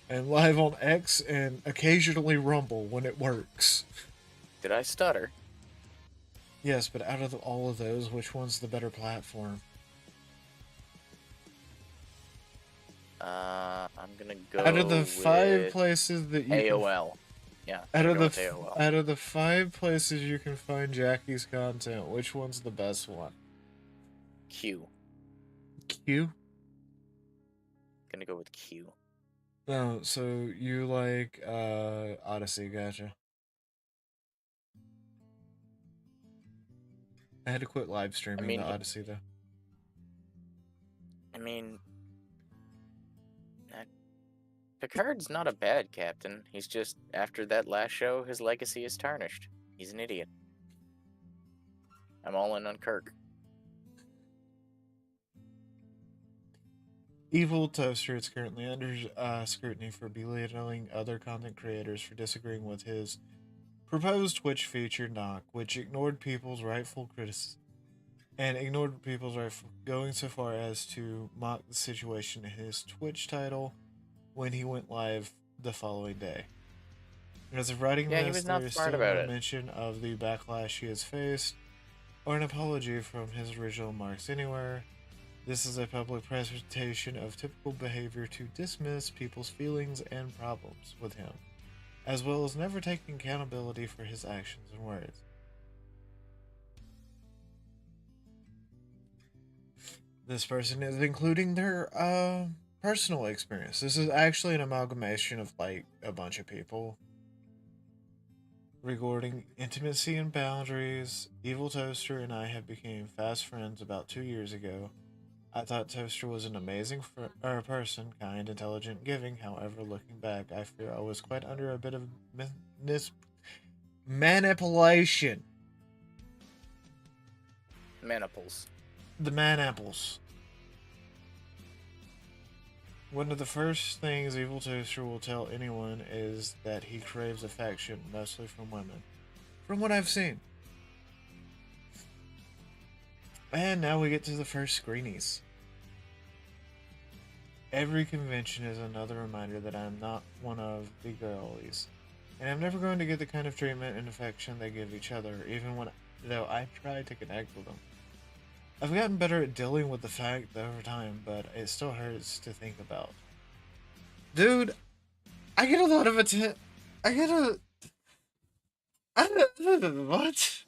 I'm live on X and occasionally Rumble when it works. Did I stutter? Yes, but out of all of those, which one's the better platform? I'm gonna go out of the with 5 places that you AOL. Yeah. Out of the 5 places you can find Jackie's content, which one's the best one? Q. Q? Gonna go with Q. No, so you like Odyssey, gotcha. I had to quit live streaming the Odyssey though. I mean, Picard's not a bad captain. He's just, after that last show, his legacy is tarnished. He's an idiot. I'm all in on Kirk. Evil Toaster is currently under scrutiny for belittling other content creators for disagreeing with his proposed Twitch feature knock, which ignored people's rightful criticism and ignored people's rightful going so far as to mock the situation in his Twitch title when he went live the following day. As of writing Yeah, he this, was there not is smart still about no it. mention of the backlash he has faced or an apology from his original marks anywhere. This is a public presentation of typical behavior to dismiss people's feelings and problems with him, as well as never taking accountability for his actions and words. This person is including their personal experience. This is actually an amalgamation of like a bunch of people regarding intimacy and boundaries. Evil Toaster and I have become fast friends about 2 years ago. I thought Toaster was an amazing person, kind, intelligent, giving. However, looking back, I fear I was quite under a bit of manipulation. Maniples. The man apples. One of the first things Evil Toaster will tell anyone is that he craves affection, mostly from women. From what I've seen. And now we get to the first screenies. Every convention is another reminder that I'm not one of the girlies. And I'm never going to get the kind of treatment and affection they give each other, even when though I try to connect with them. I've gotten better at dealing with the fact over time, but it still hurts to think about. Dude, I get a lot of attention. I get a. What?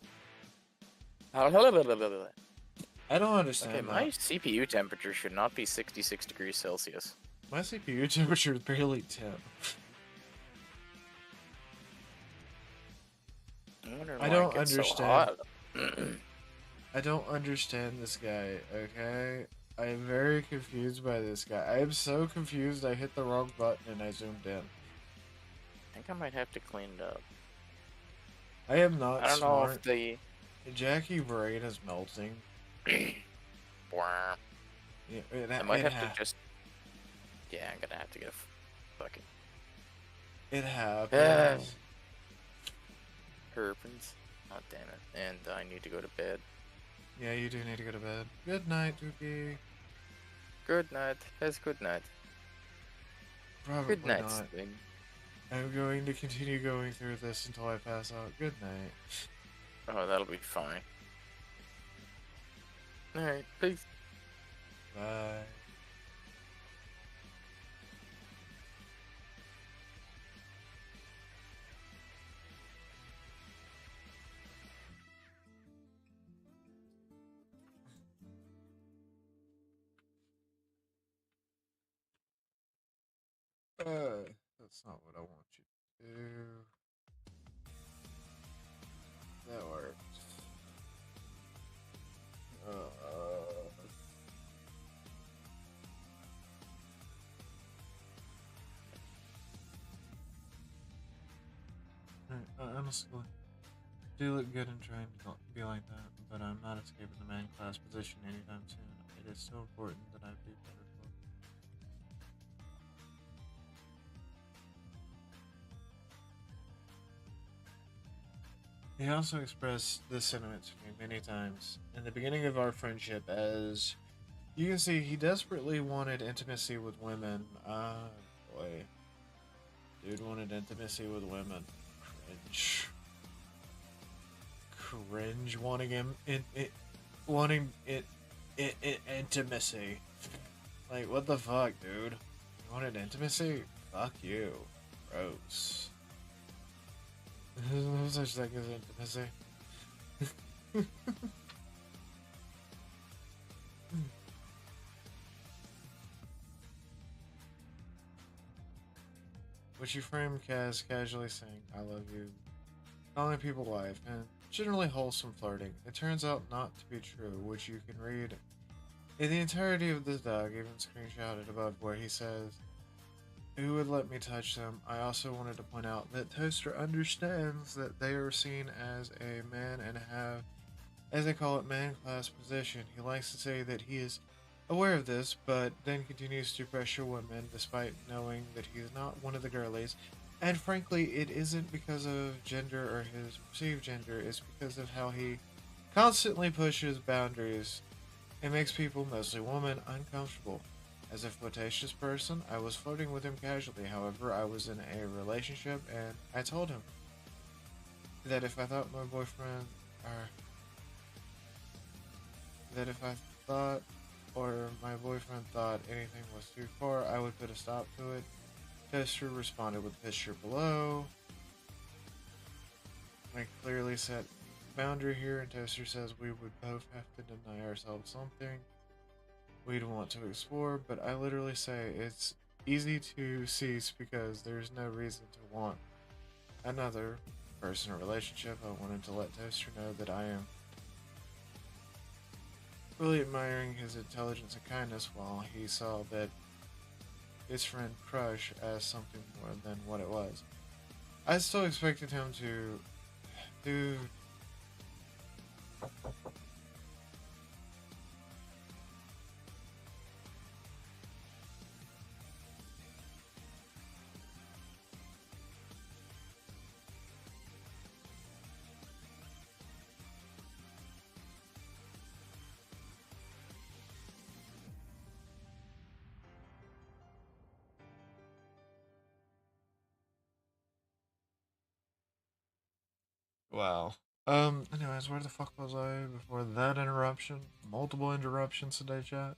I don't understand. Okay, my CPU temperature should not be 66 degrees Celsius. My CPU temperature is barely 10. I don't understand. I don't understand this guy, okay? I am very confused by this guy. I am so confused I hit the wrong button and I zoomed in. I think I might have to clean it up. I am not I don't smart. know if the... Jackie brain is melting. Yeah, I might have to just... Yeah, I'm gonna have to get a bucket. It happens. Happens. Oh, damn it. And I need to go to bed. Yeah, you do need to go to bed. Good night, Dookie. Good night. Yes, good night. Probably Good night, not. Sting. I'm going to continue going through this until I pass out. Good night. Oh, that'll be fine. Alright, peace. Bye. That's not what I want you to do. That worked. Honestly, do look good in trying to be like that, but I'm not escaping the man class position anytime soon. It is so important that I be better. He also expressed this sentiment to me many times in the beginning of our friendship. As you can see, he desperately wanted intimacy with women. Boy. Dude wanted intimacy with women. Cringe. Cringe wanting him intimacy. Like, what the fuck, dude? You wanted intimacy? Fuck you. Gross. There's no such thing as intimacy. Which you frame Kaz casually saying, I love you, calling people wife, and generally wholesome flirting. It turns out not to be true, which you can read in the entirety of this dog, even screenshotted above where he says, who would let me touch them? I also wanted to point out that Toaster understands that they are seen as a man and have as they call it, man class position. He likes to say that he is aware of this, but then continues to pressure women despite knowing that he is not one of the girlies. And frankly, it isn't because of gender or his perceived gender, it's because of how he constantly pushes boundaries. It makes people, mostly women, uncomfortable. As a flirtatious person, I was flirting with him casually. However, I was in a relationship and I told him that if I thought my boyfriend or that if I thought or my boyfriend thought anything was too far, I would put a stop to it. Toaster responded with a picture below. I clearly set boundary here, and Toaster says we would both have to deny ourselves something we'd want to explore, but I literally say it's easy to cease because there's no reason to want another personal relationship. I wanted to let Toaster know that I am really admiring his intelligence and kindness while he saw that his friend Crush as something more than what it was. I still expected him to do. Wow. Anyways, where the fuck was I before that interruption? Multiple interruptions today, chat.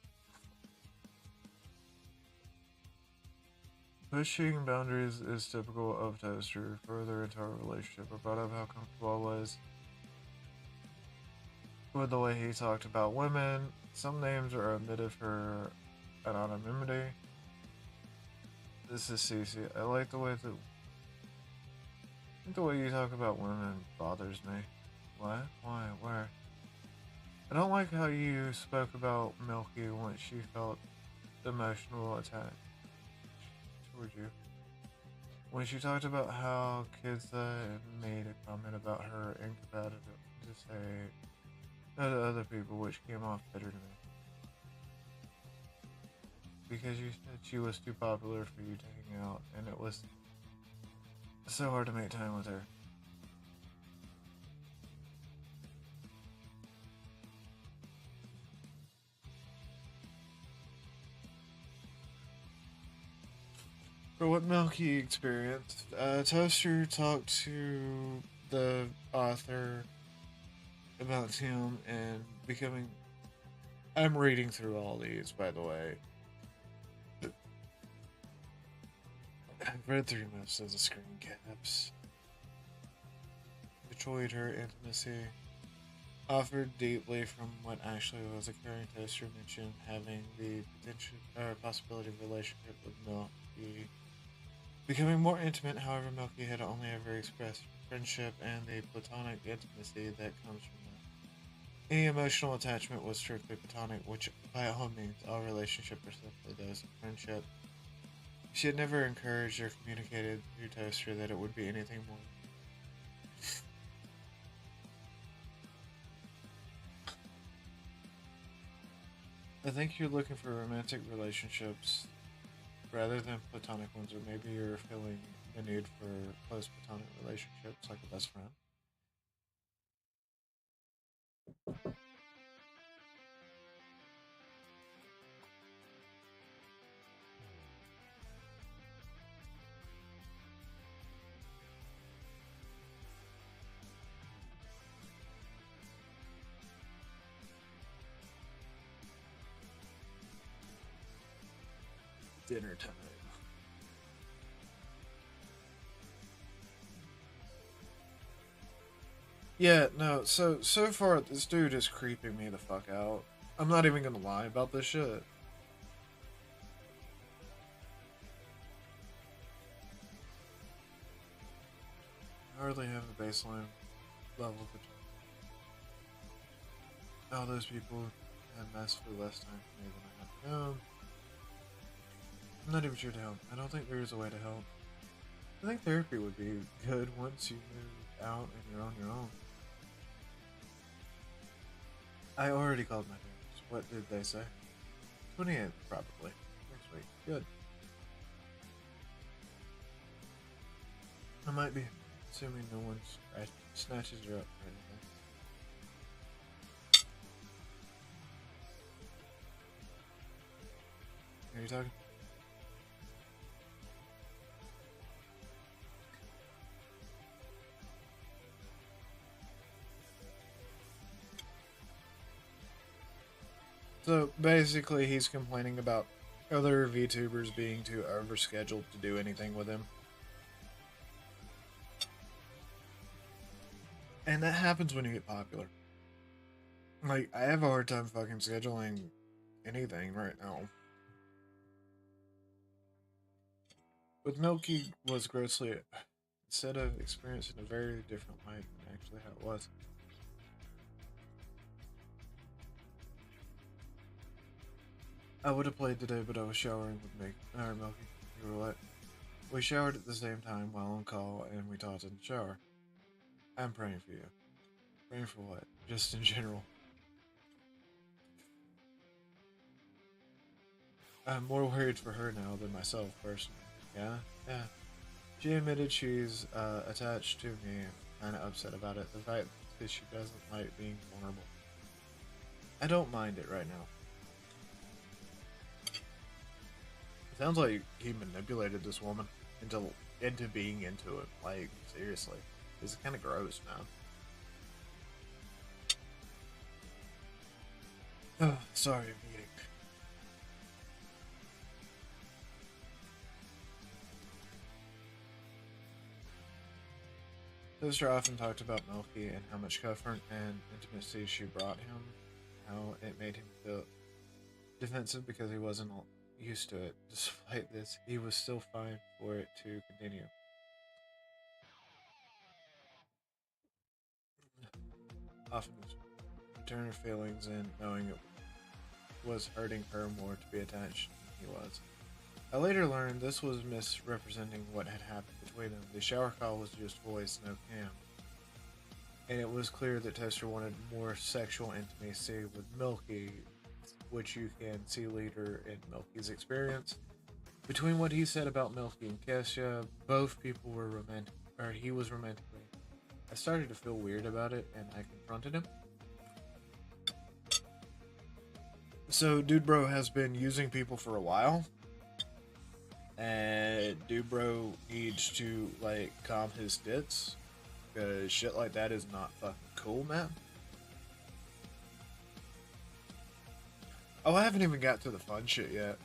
Pushing boundaries is typical of Toaster. Further into our relationship, I brought up how comfortable I was with the way he talked about women. Some names are omitted for anonymity. This is Cece. I like the way you talk about women bothers me. What? Why? Where? I don't like how you spoke about Milky once she felt emotional attack towards you. When she talked about how Kidsa made a comment about her incompatibility to say no to other people, which came off bitter to me. Because you said she was too popular for you to hang out, and it was so hard to make time with her. For what Milky experienced, Toaster talked to the author about him and becoming. I'm reading through all these, by the way. I've read through most of the screen caps. Enjoyed her intimacy. Offered deeply from what actually was occurring. Toaster mentioned having the potential or possibility of relationship with Milky. Becoming more intimate, however, Milky had only ever expressed friendship and the platonic intimacy that comes from that. Any emotional attachment was strictly platonic, which by all means, all relationships are simply those of friendship. She had never encouraged or communicated to Toaster that it would be anything more. I think you're looking for romantic relationships rather than platonic ones, or maybe you're feeling the need for close platonic relationships like a best friend. Dinner time. Yeah, no, so far this dude is creeping me the fuck out. I'm not even gonna lie about this shit. I hardly have a baseline level for all those people have massively less time for me than I have for them. I'm not even sure to help. I don't think there is a way to help. I think therapy would be good once you move out and you're on your own. I already called my parents. What did they say? 28th, probably. Next week. Good. I might be, assuming no one snatches her up or anything. Are you talking? So basically, he's complaining about other VTubers being too overscheduled to do anything with him. And that happens when you get popular. Like, I have a hard time fucking scheduling anything right now. But Milky was grossly, instead of experiencing a very different way than actually how it was. I would have played today, but I was showering with Milky. You were what? We showered at the same time while on call, and we talked in the shower. I'm praying for you. Praying for what? Just in general. I'm more worried for her now than myself, personally. Yeah? Yeah. She admitted she's attached to me, kind of upset about it. The fact that she doesn't like being vulnerable. I don't mind it right now. It sounds like he manipulated this woman into being into it. Like, seriously. It's kind of gross, man. Oh, sorry, I'm eating. Sister often talked about Milky and how much comfort and intimacy she brought him, how it made him feel defensive because he wasn't used to it. Despite this, he was still fine for it to continue. Often return her feelings and knowing it was hurting her more to be attached than he was. I later learned this was misrepresenting what had happened between them. The shower call was just voice, no cam. And it was clear that Toaster wanted more sexual intimacy with Milky, which you can see later in Milky's experience. Between what he said about Milky and Kesha, both people were romantic, or he was romantically. I started to feel weird about it, and I confronted him. So, Dude Bro has been using people for a while, and Dude Bro needs to, like, calm his tits, because shit like that is not fucking cool, man. Oh, I haven't even got to the fun shit yet,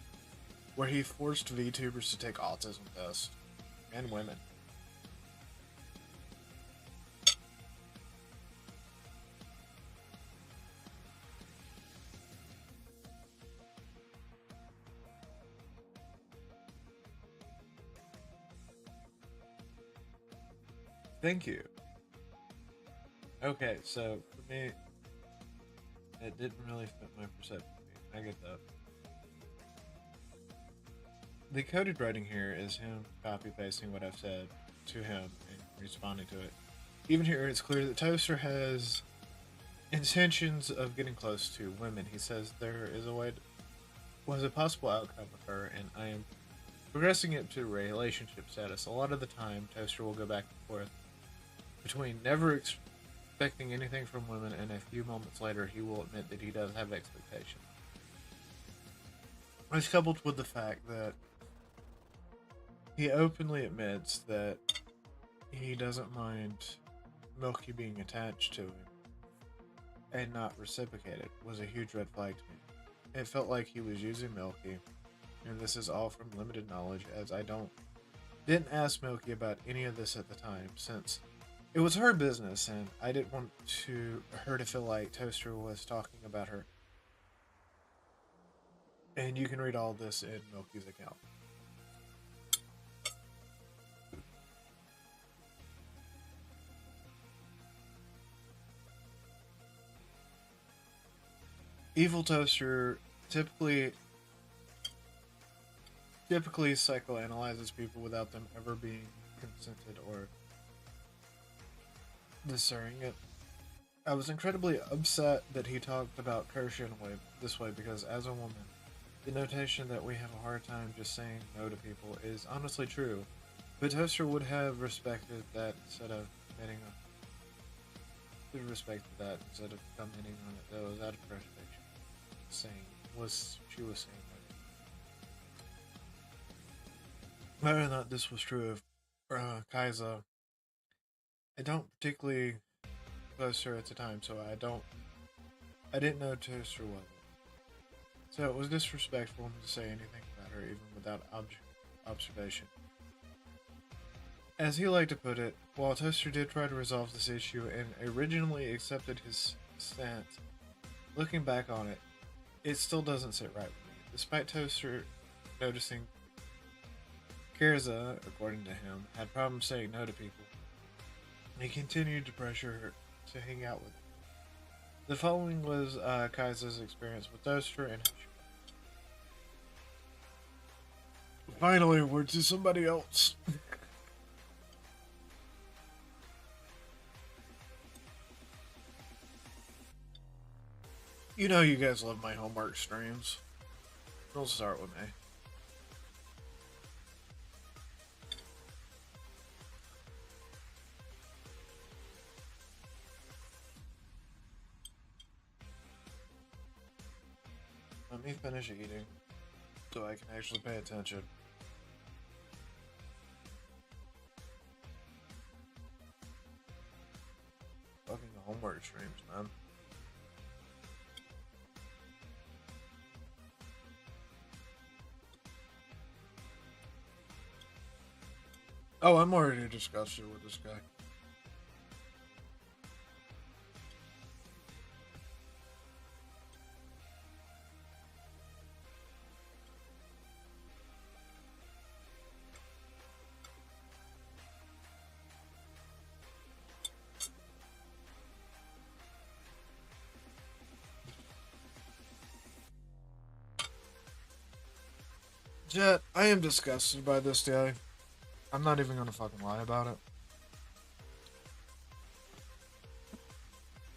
where he forced VTubers to take autism tests, and women. Thank you. Okay, so for me, it didn't really fit my perception. I get that. The coded writing here is him copy pasting what I've said to him and responding to it. Even here, it's clear that Toaster has intentions of getting close to women. He says there is was a possible outcome with her, and I am progressing it to relationship status. A lot of the time, Toaster will go back and forth between never expecting anything from women and a few moments later he will admit that he does have expectations. It's coupled with the fact that he openly admits that he doesn't mind Milky being attached to him and not reciprocated was a huge red flag to me. It felt like he was using Milky, and this is all from limited knowledge as I didn't ask Milky about any of this at the time since it was her business, and I didn't want her to feel like Toaster was talking about her. And you can read all this in Milky's account. Evil Toaster typically psychoanalyzes people without them ever being consented or discerning it. I was incredibly upset that he talked about Kirsche in a way this way because as a woman, the notation that we have a hard time just saying no to people is honestly true. But Toaster would have respected that instead of commenting on would have respected that instead of commenting on it though out of frustration. Saying was she was saying that whether or not this was true of Kaiser, I don't particularly post her at the time, so I didn't know Toaster well. So it was disrespectful to say anything about her even without observation. As he liked to put it, while Toaster did try to resolve this issue and originally accepted his stance, looking back on it, it still doesn't sit right with me. Despite Toaster noticing Kirza, according to him, had problems saying no to people, he continued to pressure her to hang out with him. The following was Kaiser's experience with Toaster and finally, we're to somebody else. You know you guys love my homework streams. Don't start with me. Let me finish eating so I can actually pay attention. Fucking homework streams, man. Oh, I'm already disgusted with this guy. Jet, I am disgusted by this guy. I'm not even gonna fucking lie about it.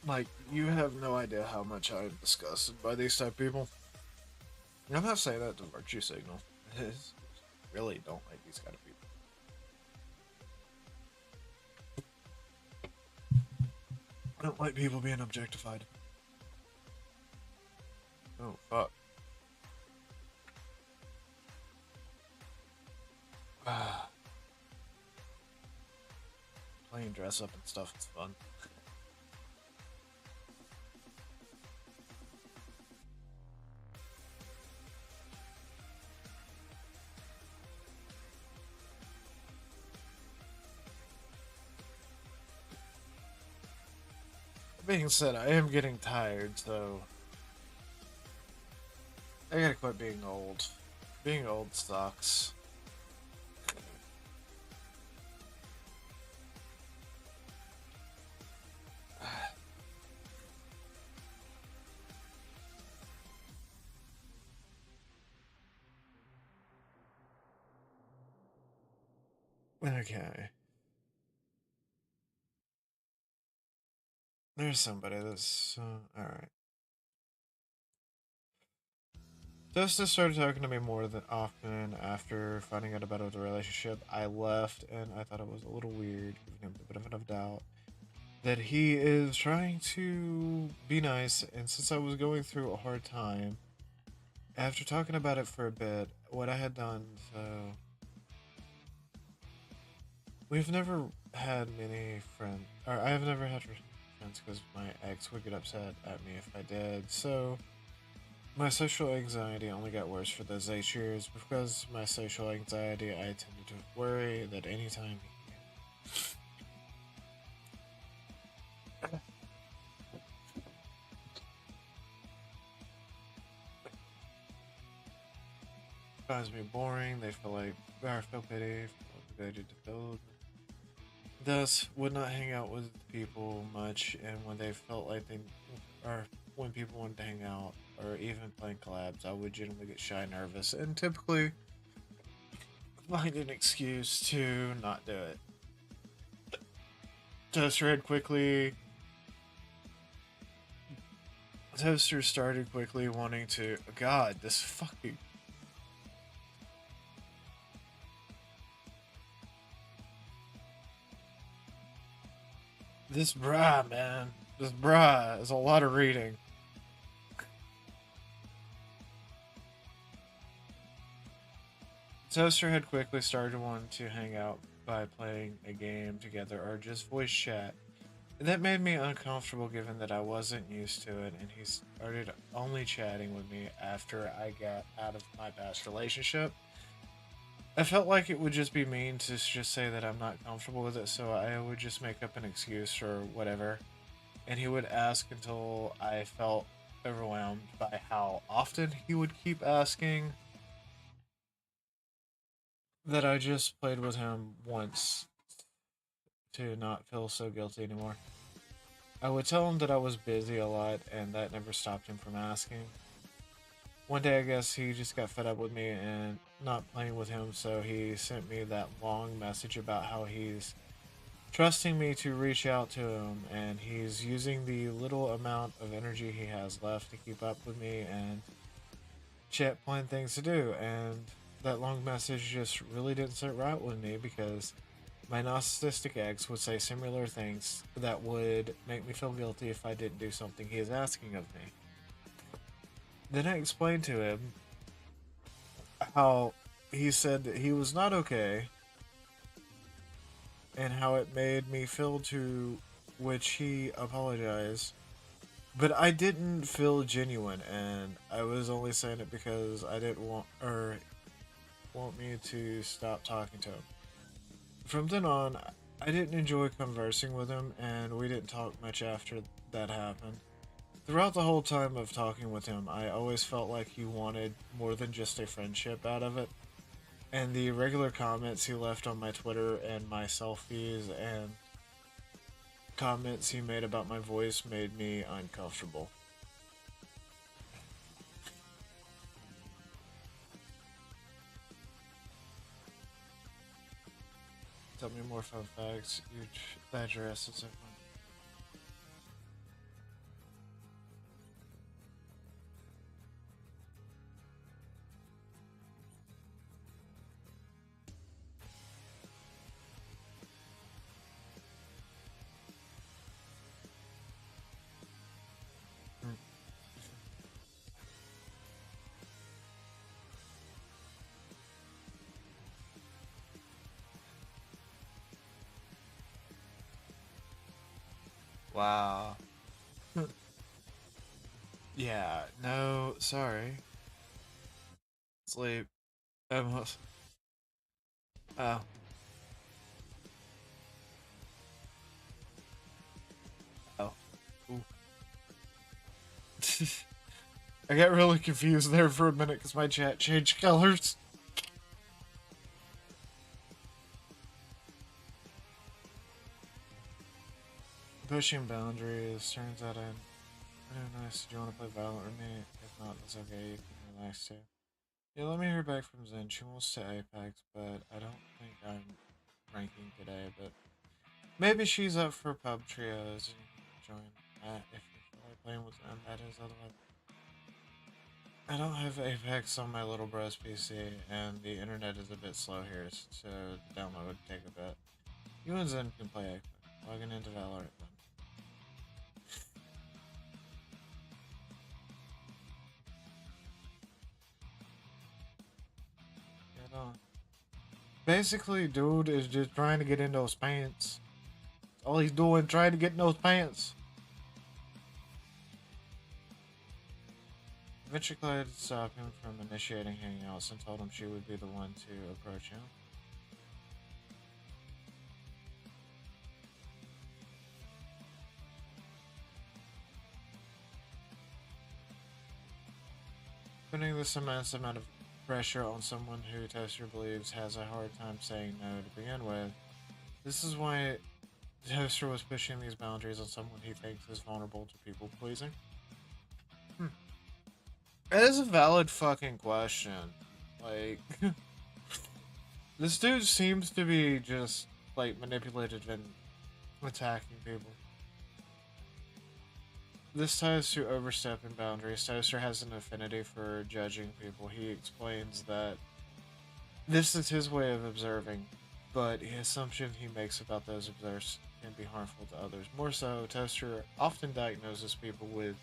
Like, you have no idea how much I am disgusted by these type of people. And I'm not saying that to virtue signal. I really don't like these kind of people. I don't like people being objectified. Oh, fuck. Playing dress up and stuff is fun. That being said, I am getting tired, so I gotta quit being old. Being old sucks. Okay. There's somebody that's alright. Justice started talking to me more than often after finding out about the relationship. I left, and I thought it was a little weird, giving him the benefit of doubt that he is trying to be nice. And since I was going through a hard time, after talking about it for a bit, what I had done, so we've never had many friends, or I have never had friends because my ex would get upset at me if I did. So my social anxiety only got worse for those 8 years. Because my social anxiety, I tended to worry that anytime he finds me boring, they feel like, or feel pity, feel obligated to feel. Thus, would not hang out with people much, and when they felt like they, or when people wanted to hang out, or even playing collabs, I would generally get shy, nervous, and typically find an excuse to not do it. Just read quickly Toaster started quickly wanting to. God, this fucking. This bra, man. This bra is a lot of reading. Toaster had quickly started wanting to hang out by playing a game together or just voice chat. And that made me uncomfortable given that I wasn't used to it, and he started only chatting with me after I got out of my past relationship. I felt like it would just be mean to just say that I'm not comfortable with it, so I would just make up an excuse or whatever. And he would ask until I felt overwhelmed by how often he would keep asking that I just played with him once to not feel so guilty anymore. I would tell him that I was busy a lot, and that never stopped him from asking. One day, I guess he just got fed up with me and not playing with him, so he sent me that long message about how he's trusting me to reach out to him, and he's using the little amount of energy he has left to keep up with me and chat plan things to do. And that long message just really didn't sit right with me because my narcissistic ex would say similar things that would make me feel guilty if I didn't do something he is asking of me. Then I explained to him how he said that he was not okay and how it made me feel, to which he apologized. But I didn't feel genuine, and I was only saying it because I didn't want me to stop talking to him. From then on, I didn't enjoy conversing with him, and we didn't talk much after that happened. Throughout the whole time of talking with him, I always felt like he wanted more than just a friendship out of it. And the regular comments he left on my Twitter and my selfies and comments he made about my voice made me uncomfortable. Tell me more fun facts. You glad your ass is everyone. Wow. Yeah, no, sorry. Sleep. Almost. Oh. Oh. Ooh. I got really confused there for a minute because my chat changed colors. Pushing boundaries. Turns out I'm really nice. Do you want to play Valorant with me? If not, that's okay. You can relax too. Yeah, let me hear back from Zen. She wants to Apex, but I don't think I'm ranking today. But maybe she's up for pub trios and join that if you feel like playing with them. That is, otherwise. I don't have Apex on my little bro's PC, and the internet is a bit slow here, so the download would take a bit. You and Zen can play Apex. Logging into Valorant then. Get on. Basically, dude is just trying to get in those pants. All he's doing, trying to get in those pants. Eventually, Clyde stopped him from initiating hangouts and told him she would be the one to approach him. Putting this immense amount of pressure on someone who Toaster believes has a hard time saying no to begin with. This is why Toaster was pushing these boundaries on someone he thinks is vulnerable to people pleasing. That is a valid fucking question. Like, this dude seems to be just, like, manipulated and attacking people. this ties to overstepping boundaries. Toaster has an affinity for judging people. He explains that this is his way of observing, but the assumption he makes about those observers can be harmful to others. More so, Toaster often diagnoses people with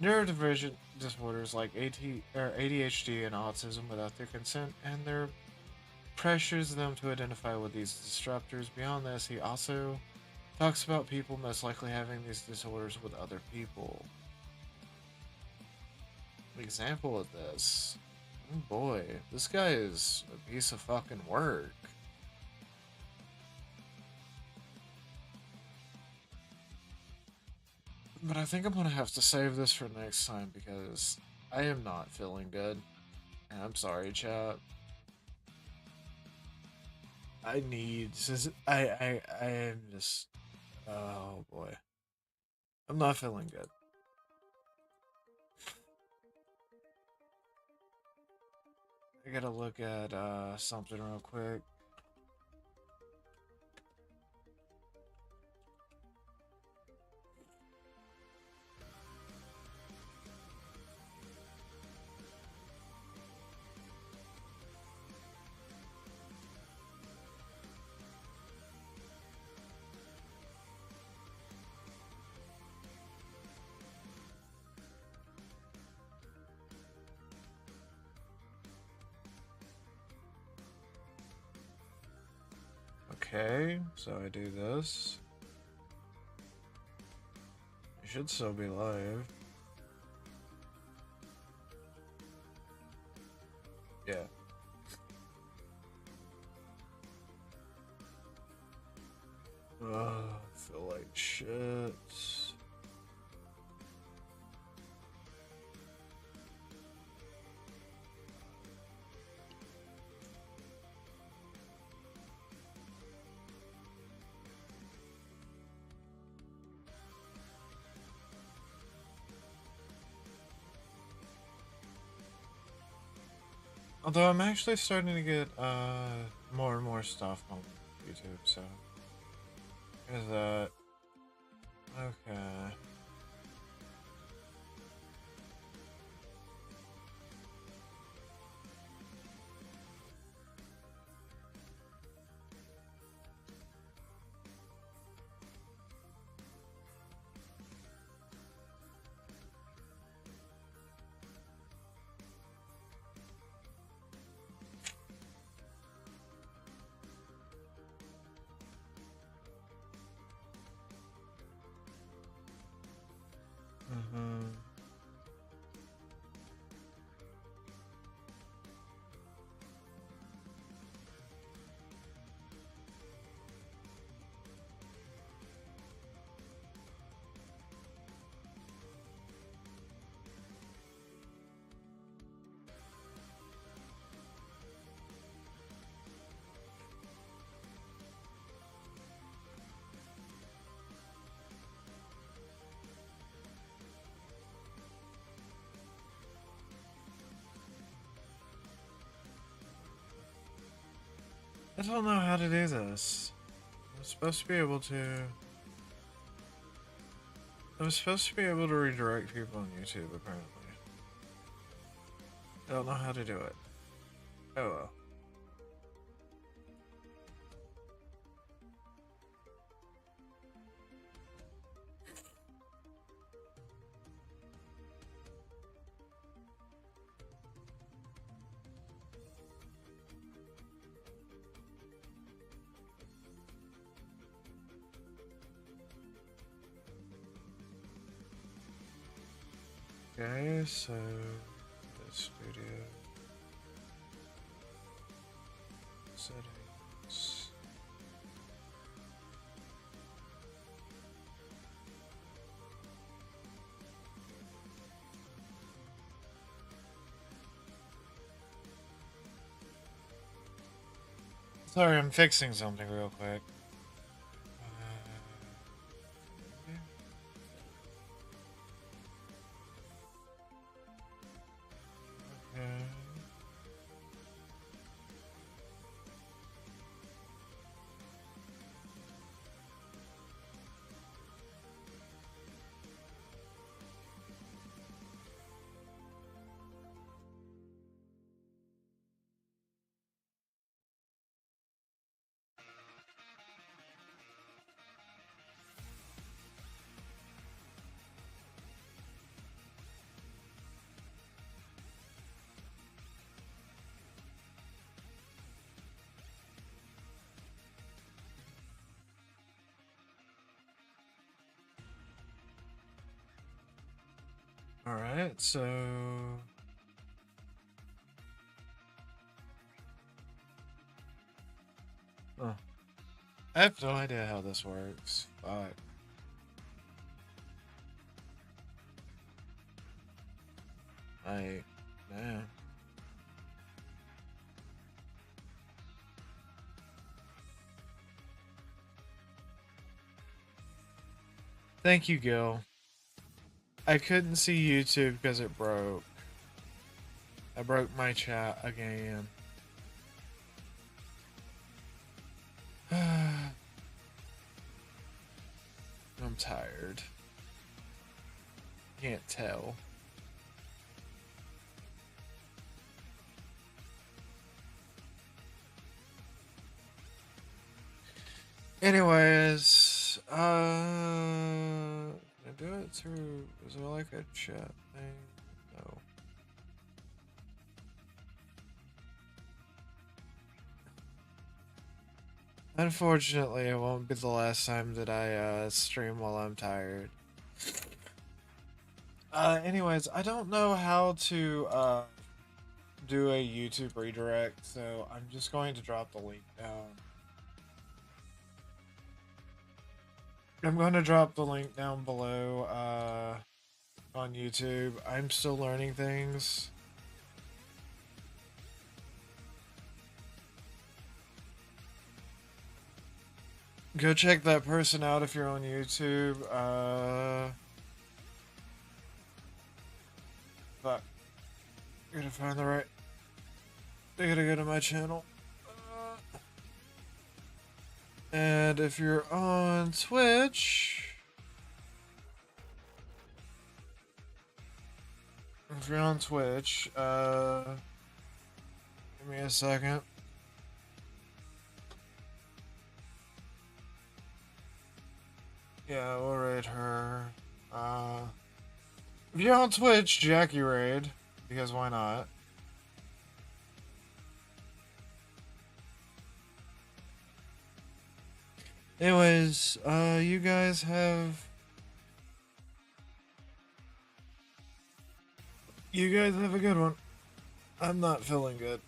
neurodivergent disorders like ADHD and autism without their consent, and there pressures them to identify with these disruptors. Beyond this, he also talks about people most likely having these disorders with other people. An example of this. Oh boy, this guy is a piece of fucking work. But I think I'm gonna have to save this for next time because I am not feeling good. And I'm sorry, chat. I need I am just oh boy. I'm not feeling good. I gotta look at something real quick. Okay, so I do this. It should still be live. Yeah. I feel like shit. Although I'm actually starting to get more and more stuff on YouTube, so there's that. Okay. Mm-hmm. I don't know how to do this. I'm supposed to be able to. I'm supposed to be able to redirect people on YouTube, apparently. I don't know how to do it. Oh well. Okay, so the studio settings. Sorry, I'm fixing something real quick. Okay. Alright, so... Oh. I have no idea how this works. Fuck. Man. Thank you, Gil. I couldn't see YouTube because it broke. I broke my chat again. I'm tired. Can't tell. Anyways, can I do it through, is there like a chat thing? No. Unfortunately, it won't be the last time that I stream while I'm tired. Anyways, I don't know how to do a YouTube redirect, so I'm just going to drop the link down. I'm going to drop the link down below on YouTube. I'm still learning things. Go check that person out if you're on YouTube. Fuck. Gotta find the right... I gotta go to my channel. And if you're on Twitch... If you're on Twitch, give me a second. Yeah, we'll raid her. If you're on Twitch, Jackie raid, because why not? Anyways, you guys have... You guys have a good one. I'm not feeling good.